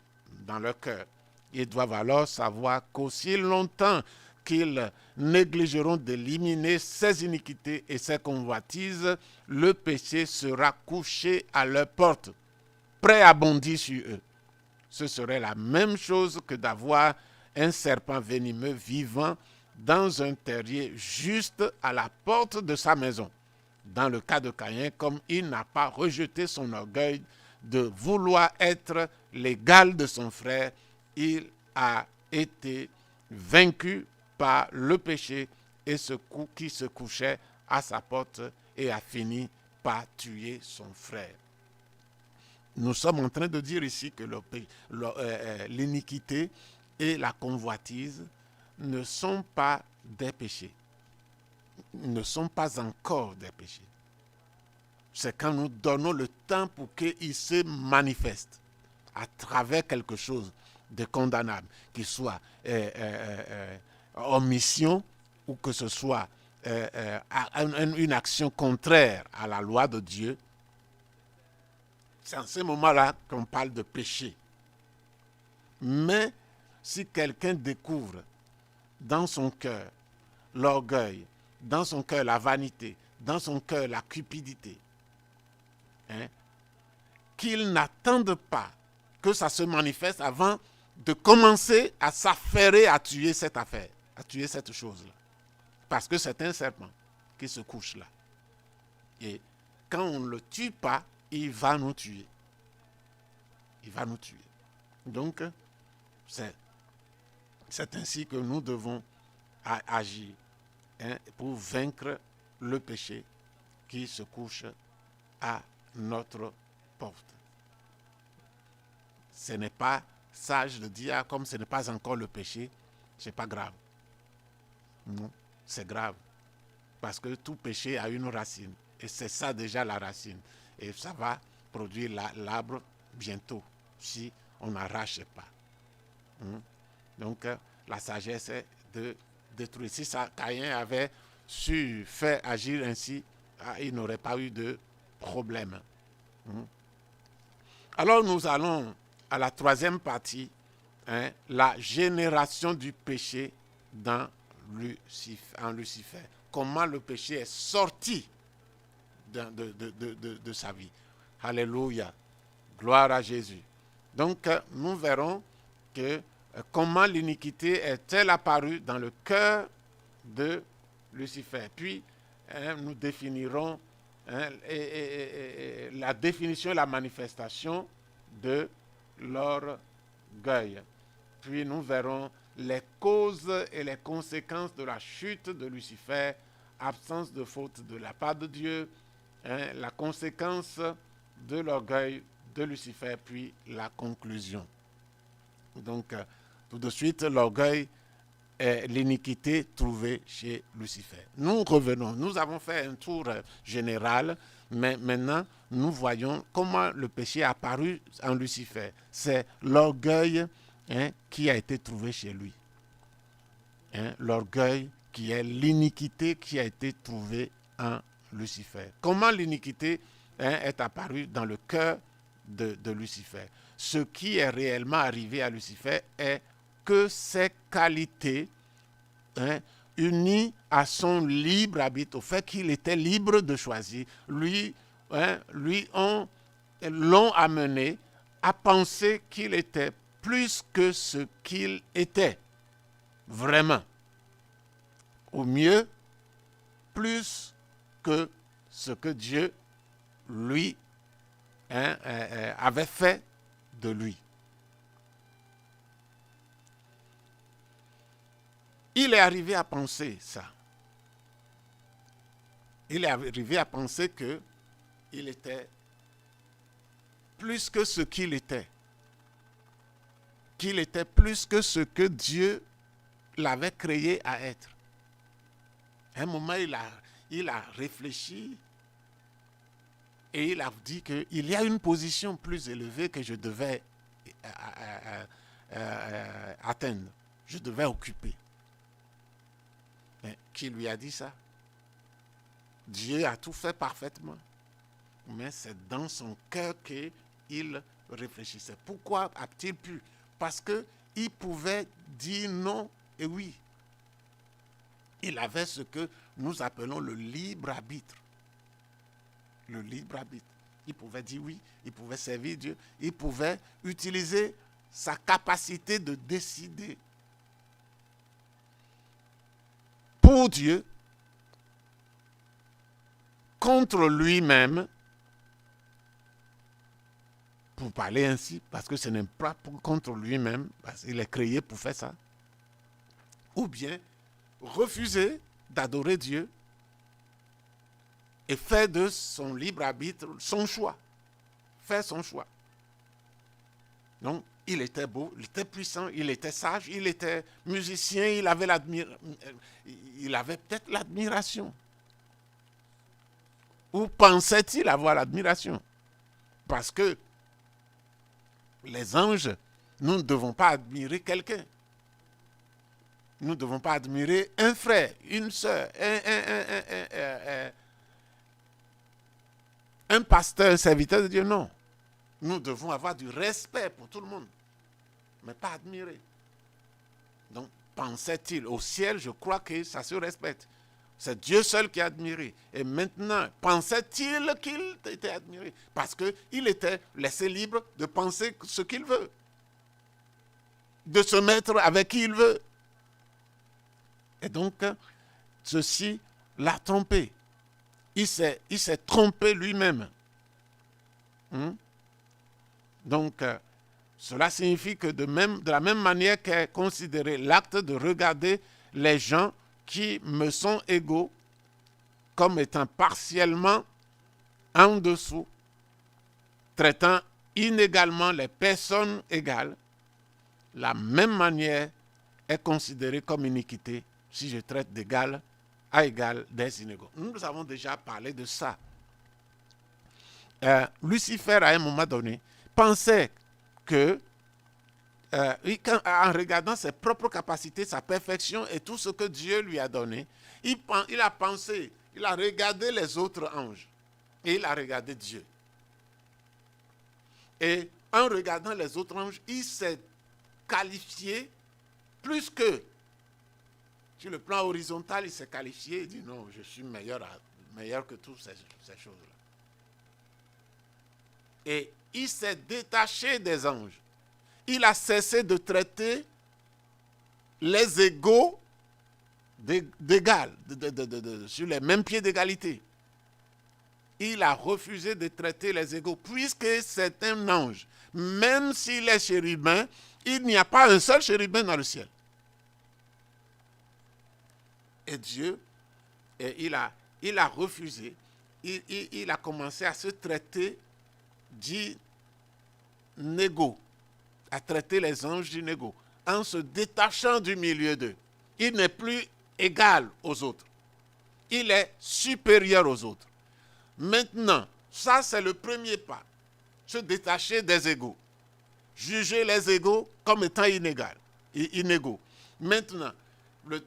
dans leur cœur. Ils doivent alors savoir qu'aussi longtemps qu'ils négligeront d'éliminer ces iniquités et ces convoitises, le péché sera couché à leur porte, prêt à bondir sur eux. Ce serait la même chose que d'avoir un serpent venimeux vivant dans un terrier juste à la porte de sa maison. Dans le cas de Caïn, comme il n'a pas rejeté son orgueil de vouloir être l'égal de son frère, il a été vaincu par le péché qui se couchait à sa porte et a fini par tuer son frère. Nous sommes en train de dire ici que l'iniquité et la convoitise ne sont pas des péchés, ne sont pas encore des péchés. C'est quand nous donnons le temps pour qu'ils se manifestent à travers quelque chose de condamnable, qu'il soit omission ou que ce soit une action contraire à la loi de Dieu. C'est en ce moment-là qu'on parle de péché. Mais si quelqu'un découvre dans son cœur l'orgueil, dans son cœur la vanité, dans son cœur la cupidité, qu'il n'attende pas que ça se manifeste avant de commencer à s'affairer à tuer cette affaire, à tuer cette chose-là. Parce que c'est un serpent qui se couche là. Et quand on ne le tue pas, il va nous tuer. Il va nous tuer. Donc, c'est ainsi que nous devons agir pour vaincre le péché qui se couche à notre porte. Ce n'est pas sage de dire, comme ce n'est pas encore le péché, c'est pas grave. Non, c'est grave. Parce que tout péché a une racine. Et c'est ça déjà la racine. Et ça va produire l'arbre bientôt, si on n'arrache pas. Donc, la sagesse est de détruire. Si Caïn avait su faire agir ainsi, il n'aurait pas eu de problème. Alors, nous allons à la troisième partie, la génération du péché en Lucifer. Comment le péché est sorti de sa vie. Alléluia. Gloire à Jésus. Donc, nous verrons que comment l'iniquité est-elle apparue dans le cœur de Lucifer. Puis, nous définirons la définition et la manifestation de l'orgueil. Puis, nous verrons les causes et les conséquences de la chute de Lucifer, absence de faute de la part de Dieu, la conséquence de l'orgueil de Lucifer, puis la conclusion. Donc, tout de suite, l'orgueil est l'iniquité trouvée chez Lucifer. Nous revenons. Nous avons fait un tour général, mais maintenant, nous voyons comment le péché est apparu en Lucifer. C'est l'orgueil qui a été trouvé chez lui. L'orgueil qui est l'iniquité qui a été trouvée en Lucifer. Comment l'iniquité est apparue dans le cœur de Lucifer. Ce qui est réellement arrivé à Lucifer est que ses qualités, unies à son libre arbitre, au fait qu'il était libre de choisir, l'ont amené à penser qu'il était plus que ce qu'il était. Vraiment. Au mieux, plus que ce que Dieu lui avait fait de lui. Il est arrivé à penser ça. Il est arrivé à penser qu'il était plus que ce qu'il était. Qu'il était plus que ce que Dieu l'avait créé à être. À un moment, il a réfléchi et il a dit qu'il y a une position plus élevée que je devais atteindre. Je devais occuper. Mais qui lui a dit ça? Dieu a tout fait parfaitement. Mais c'est dans son cœur qu'il réfléchissait. Pourquoi a-t-il pu? Parce qu'il pouvait dire non et oui. Il avait ce que nous appelons le libre arbitre. Le libre arbitre. Il pouvait dire oui, il pouvait servir Dieu, il pouvait utiliser sa capacité de décider pour Dieu, contre lui-même, pour parler ainsi, parce que ce n'est pas contre lui-même, parce qu'il est créé pour faire ça, ou bien refuser d'adorer Dieu et faire de son libre arbitre son choix. Faire son choix. Donc, il était beau, il était puissant, il était sage, il était musicien, il avait peut-être l'admiration. Ou pensait-il avoir l'admiration? Parce que les anges, nous ne devons pas admirer quelqu'un. Nous ne devons pas admirer un frère, une sœur, un pasteur, un serviteur de Dieu, non. Nous devons avoir du respect pour tout le monde, mais pas admirer. Donc, pensait-il au ciel, je crois que ça se respecte. C'est Dieu seul qui a admiré. Et maintenant, pensait-il qu'il était admiré? Parce qu'il était laissé libre de penser ce qu'il veut, de se mettre avec qui il veut. Et donc, ceci l'a trompé. Il s'est trompé lui-même. Donc, cela signifie que de la même manière qu'est considéré l'acte de regarder les gens qui me sont égaux comme étant partiellement en dessous, traitant inégalement les personnes égales, la même manière est considérée comme iniquité si je traite d'égal à égal des inégaux. Nous avons déjà parlé de ça. Lucifer, à un moment donné, pensait que, en regardant ses propres capacités, sa perfection et tout ce que Dieu lui a donné, il a pensé, il a regardé les autres anges et il a regardé Dieu. Et en regardant les autres anges, il s'est qualifié plus que, sur le plan horizontal, il s'est qualifié, il dit non, je suis meilleur que toutes ces choses-là. Et il s'est détaché des anges. Il a cessé de traiter les égaux d'égal, sur les mêmes pieds d'égalité. Il a refusé de traiter les égaux, puisque c'est un ange. Même s'il est chérubin, il n'y a pas un seul chérubin dans le ciel. Et Dieu, il a refusé. Il a commencé à se traiter d'inégaux, à traiter les anges d'inégaux, en se détachant du milieu d'eux. Il n'est plus égal aux autres. Il est supérieur aux autres. Maintenant, ça c'est le premier pas. Se détacher des égaux. Juger les égaux comme étant inégaux. Maintenant, la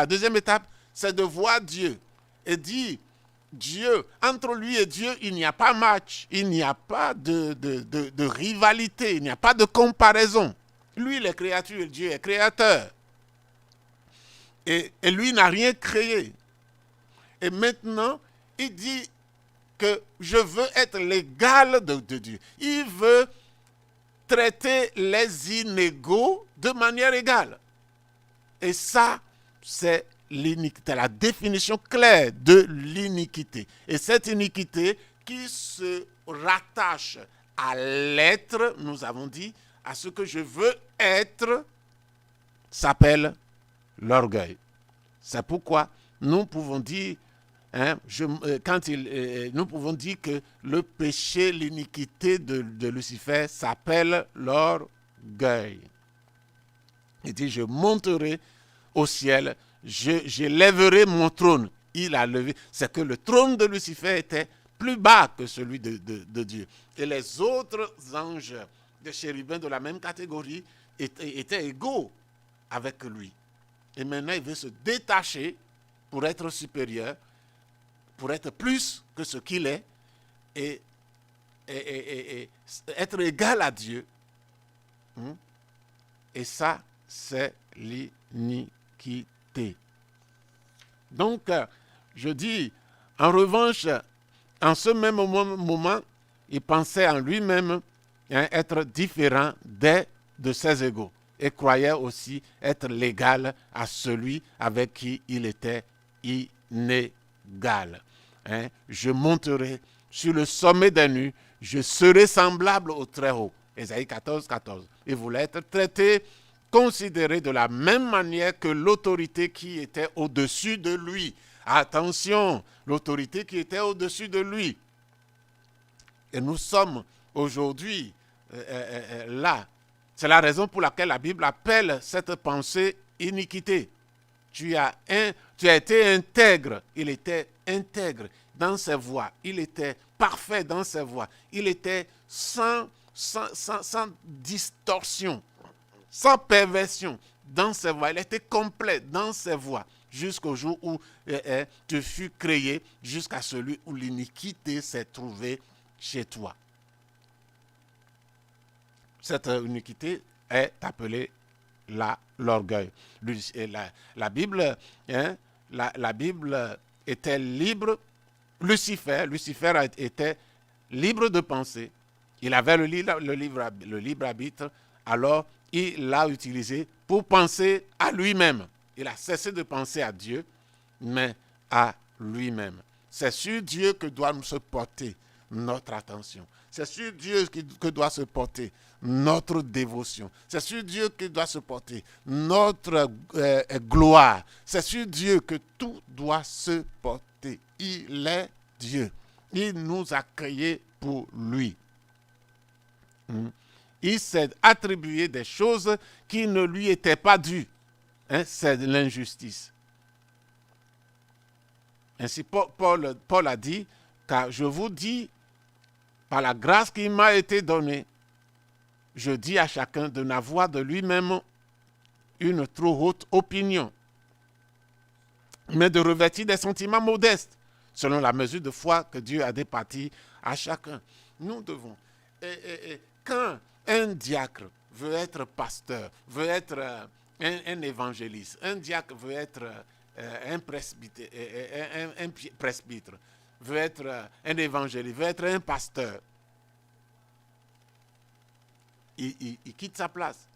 deuxième étape, c'est de voir Dieu et dire, Dieu, entre lui et Dieu, il n'y a pas match, il n'y a pas de rivalité, il n'y a pas de comparaison. Lui, il est créature, Dieu est créateur. Et lui n'a rien créé. Et maintenant, il dit que je veux être l'égal de Dieu. Il veut traiter les inégaux de manière égale. Et ça, c'est l'iniquité, la définition claire de l'iniquité. Et cette iniquité qui se rattache à l'être, nous avons dit, à ce que je veux être, s'appelle l'orgueil. C'est pourquoi nous pouvons dire, nous pouvons dire que le péché, l'iniquité de Lucifer s'appelle l'orgueil. Il dit, je monterai au ciel, j'élèverai mon trône. Il a levé. C'est que le trône de Lucifer était plus bas que celui de Dieu. Et les autres anges de chérubins de la même catégorie étaient égaux avec lui. Et maintenant, il veut se détacher pour être supérieur, pour être plus que ce qu'il est, et être égal à Dieu. Et ça, c'est l'iniquité. Donc, je dis, en revanche, en ce même moment, il pensait en lui-même être différent de ses égaux et croyait aussi être l'égal à celui avec qui il était inégal. Je monterai sur le sommet des nues, je serai semblable au Très-Haut. Ésaïe 14, 14. Il voulait être traité considéré de la même manière que l'autorité qui était au-dessus de lui. Attention, l'autorité qui était au-dessus de lui. Et nous sommes aujourd'hui là. C'est la raison pour laquelle la Bible appelle cette pensée iniquité. Tu as été intègre. Il était intègre dans ses voies. Il était parfait dans ses voies. Il était sans distorsion, sans perversion dans ses voies. Il était complet dans ses voies jusqu'au jour où tu fus créé, jusqu'à celui où l'iniquité s'est trouvée chez toi. Cette iniquité est appelée l'orgueil. La Bible, la Bible était libre. Lucifer était libre de penser. Il avait le libre arbitre. Alors, il l'a utilisé pour penser à lui-même. Il a cessé de penser à Dieu, mais à lui-même. C'est sur Dieu que doit se porter notre attention. C'est sur Dieu que doit se porter notre dévotion. C'est sur Dieu que doit se porter notre gloire. C'est sur Dieu que tout doit se porter. Il est Dieu. Il nous a créés pour lui. Il s'est attribué des choses qui ne lui étaient pas dues. C'est de l'injustice. Ainsi, Paul a dit, car je vous dis, par la grâce qui m'a été donnée, je dis à chacun de n'avoir de lui-même une trop haute opinion, mais de revêtir des sentiments modestes, selon la mesure de foi que Dieu a départie à chacun. Nous devons. Quand un diacre veut être pasteur, veut être un évangéliste, un diacre veut être un presbytre, veut être un évangéliste, veut être un pasteur, il quitte sa place.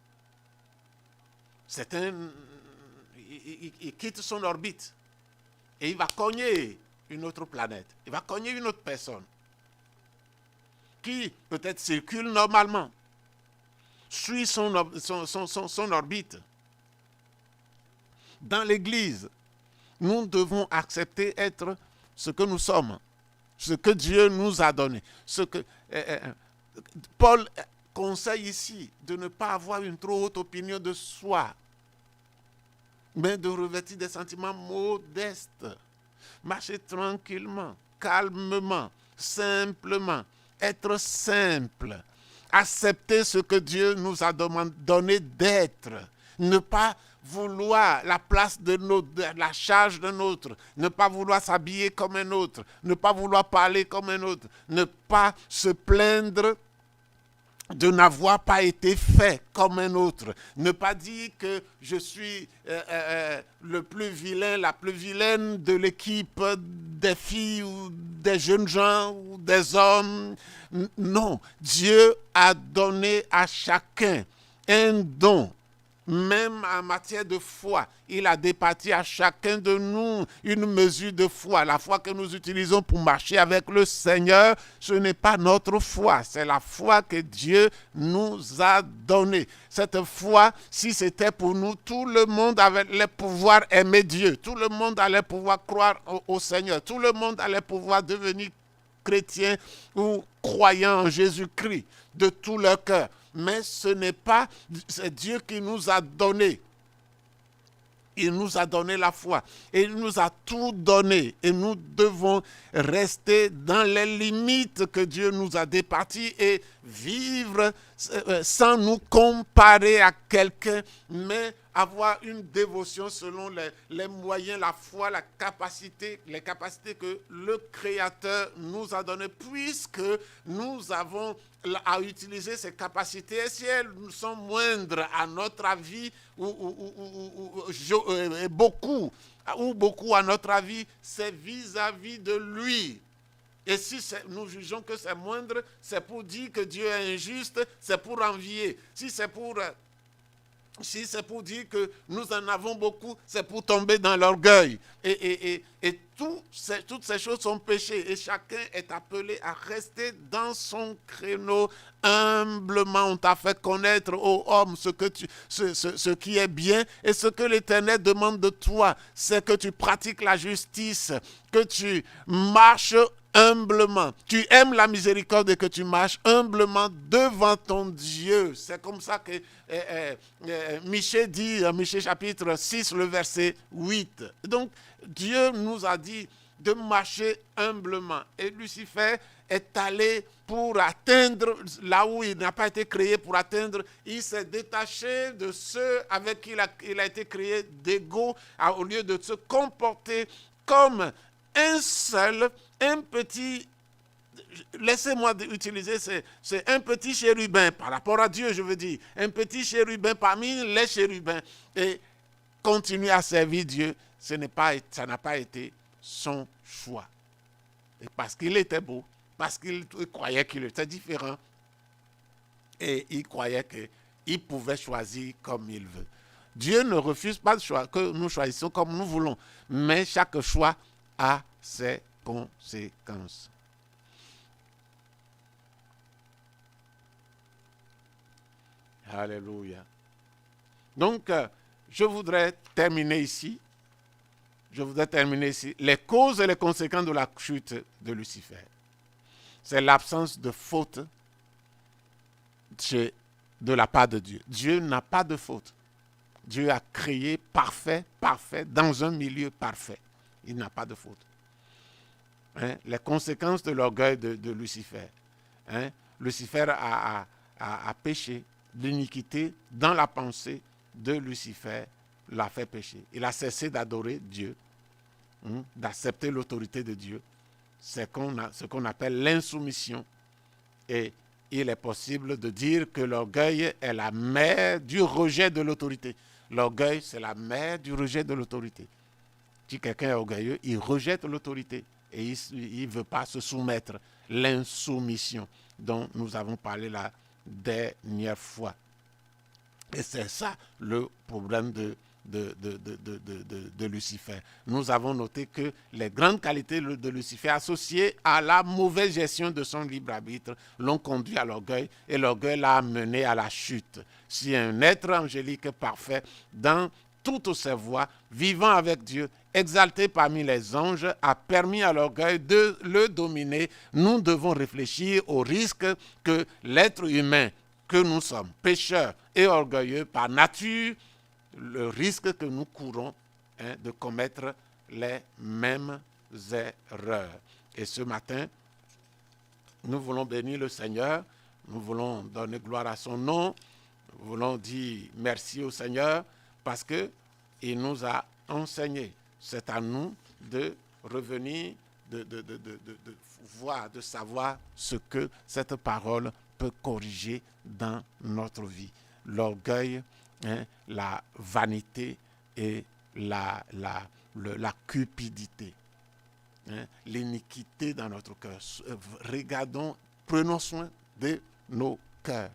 Il quitte son orbite et il va cogner une autre planète. Il va cogner une autre personne qui peut-être circule normalement, suit son orbite. Dans l'Église, nous devons accepter être ce que nous sommes, ce que Dieu nous a donné. Paul conseille ici de ne pas avoir une trop haute opinion de soi, mais de revêtir des sentiments modestes. Marcher tranquillement, calmement, simplement, être simple, accepter ce que Dieu nous a donné d'être, ne pas vouloir la place de la charge d'un autre, ne pas vouloir s'habiller comme un autre, ne pas vouloir parler comme un autre, ne pas se plaindre de n'avoir pas été fait comme un autre. Ne pas dire que je suis le plus vilain, la plus vilaine de l'équipe des filles ou des jeunes gens ou des hommes. Non, Dieu a donné à chacun un don. Même en matière de foi, il a départi à chacun de nous une mesure de foi. La foi que nous utilisons pour marcher avec le Seigneur, ce n'est pas notre foi, c'est la foi que Dieu nous a donnée. Cette foi, si c'était pour nous, tout le monde allait pouvoir aimer Dieu, tout le monde allait pouvoir croire au Seigneur, tout le monde allait pouvoir devenir chrétien ou croyant en Jésus-Christ de tout leur cœur. Mais ce n'est pas, c'est Dieu qui nous a donné. Il nous a donné la foi. Et il nous a tout donné. Et nous devons rester dans les limites que Dieu nous a départies et vivre sans nous comparer à quelqu'un, mais avoir une dévotion selon les moyens, la foi, les capacités que le Créateur nous a données, puisque nous avons à utiliser ces capacités. Et si elles sont moindres à notre avis, beaucoup à notre avis, c'est vis-à-vis de lui. Et si nous jugeons que c'est moindre, c'est pour dire que Dieu est injuste, c'est pour envier. Si c'est pour si c'est pour dire que nous en avons beaucoup, c'est pour tomber dans l'orgueil. Et toutes ces choses sont péchées. Et chacun est appelé à rester dans son créneau humblement. On t'a fait connaître, ô homme, ce qui est bien. Et ce que l'Éternel demande de toi, c'est que tu pratiques la justice, que tu marches humblement. Tu aimes la miséricorde et que tu marches humblement devant ton Dieu. C'est comme ça que Michée dit, Michée chapitre 6, le verset 8. Donc, Dieu nous a dit de marcher humblement. Et Lucifer est allé pour atteindre là où il n'a pas été créé pour atteindre. Il s'est détaché de ceux avec qui il a été créé d'égaux, au lieu de se comporter comme un petit, laissez-moi utiliser, c'est un petit chérubin par rapport à Dieu, je veux dire, un petit chérubin parmi les chérubins, et continuer à servir Dieu, ça n'a pas été son choix. Et parce qu'il était beau, parce qu'il croyait qu'il était différent, et il croyait qu'il pouvait choisir comme il veut. Dieu ne refuse pas que nous choisissions comme nous voulons, mais chaque choix a ses conséquences. Alléluia. Donc, je voudrais terminer ici. Les causes et les conséquences de la chute de Lucifer. C'est l'absence de faute de la part de Dieu. Dieu n'a pas de faute. Dieu a créé parfait, dans un milieu parfait. Il n'a pas de faute. Les conséquences de l'orgueil de Lucifer. Lucifer a péché. L'iniquité dans la pensée de Lucifer l'a fait pécher. Il a cessé d'adorer Dieu, d'accepter l'autorité de Dieu. C'est ce qu'on appelle l'insoumission. Et il est possible de dire que l'orgueil est la mère du rejet de l'autorité. L'orgueil, c'est la mère du rejet de l'autorité. Si quelqu'un est orgueilleux, il rejette l'autorité et il ne veut pas se soumettre. L'insoumission dont nous avons parlé la dernière fois. Et c'est ça le problème de Lucifer. Nous avons noté que les grandes qualités de Lucifer associées à la mauvaise gestion de son libre arbitre l'ont conduit à l'orgueil et l'orgueil l'a amené à la chute. Si un être angélique parfait dans toutes ses voies, vivant avec Dieu, exalté parmi les anges, a permis à l'orgueil de le dominer, nous devons réfléchir au risque que l'être humain que nous sommes, pécheurs et orgueilleux par nature, le risque que nous courons de commettre les mêmes erreurs. Et ce matin, nous voulons bénir le Seigneur, nous voulons donner gloire à son nom, nous voulons dire merci au Seigneur parce qu'il nous a enseigné. C'est à nous de revenir, de voir, de savoir ce que cette parole peut corriger dans notre vie. L'orgueil, la vanité et la cupidité. L'iniquité dans notre cœur. Regardons, prenons soin de nos cœurs.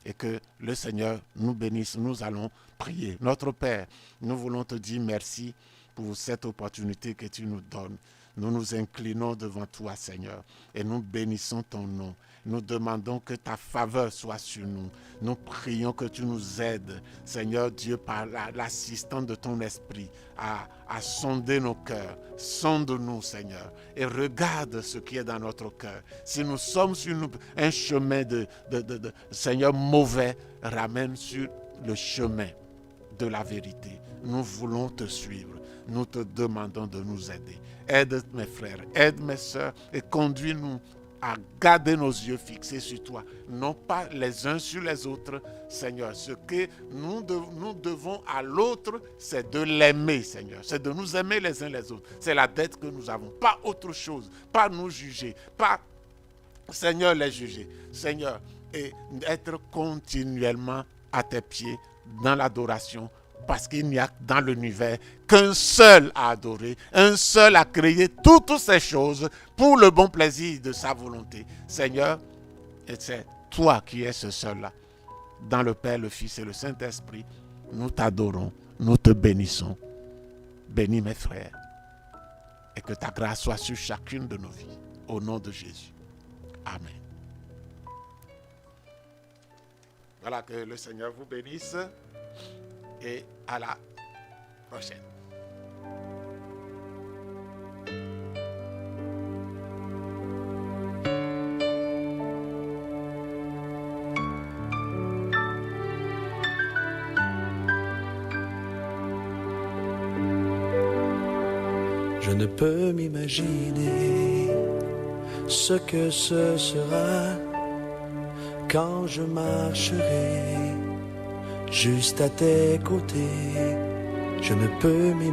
Et que le Seigneur nous bénisse. Nous allons prier. Notre Père, nous voulons te dire merci pour cette opportunité que tu nous donnes. Nous nous inclinons devant toi, Seigneur, et nous bénissons ton nom. Nous demandons que ta faveur soit sur nous. Nous prions que tu nous aides, Seigneur Dieu, par l'assistance de ton esprit, à sonder nos cœurs. Sonde-nous, Seigneur, et regarde ce qui est dans notre cœur. Si nous sommes sur un chemin Seigneur, mauvais, ramène sur le chemin de la vérité. Nous voulons te suivre. Nous te demandons de nous aider. Aide mes frères, aide mes sœurs et conduis-nous à garder nos yeux fixés sur toi, non pas les uns sur les autres, Seigneur. Ce que nous devons à l'autre, c'est de l'aimer, Seigneur. C'est de nous aimer les uns les autres. C'est la dette que nous avons, pas autre chose, pas nous juger, pas, Seigneur, les juger. Seigneur, et être continuellement à tes pieds dans l'adoration, parce qu'il n'y a dans l'univers qu'un seul à adorer, un seul à créer toutes ces choses pour le bon plaisir de sa volonté. Seigneur, et c'est toi qui es ce seul-là, dans le Père, le Fils et le Saint-Esprit, nous t'adorons, nous te bénissons. Bénis mes frères. Et que ta grâce soit sur chacune de nos vies. Au nom de Jésus. Amen. Voilà, que le Seigneur vous bénisse. Et à la prochaine. Je ne peux m'imaginer ce que ce sera quand je marcherai juste à tes côtés. Je ne peux m'imaginer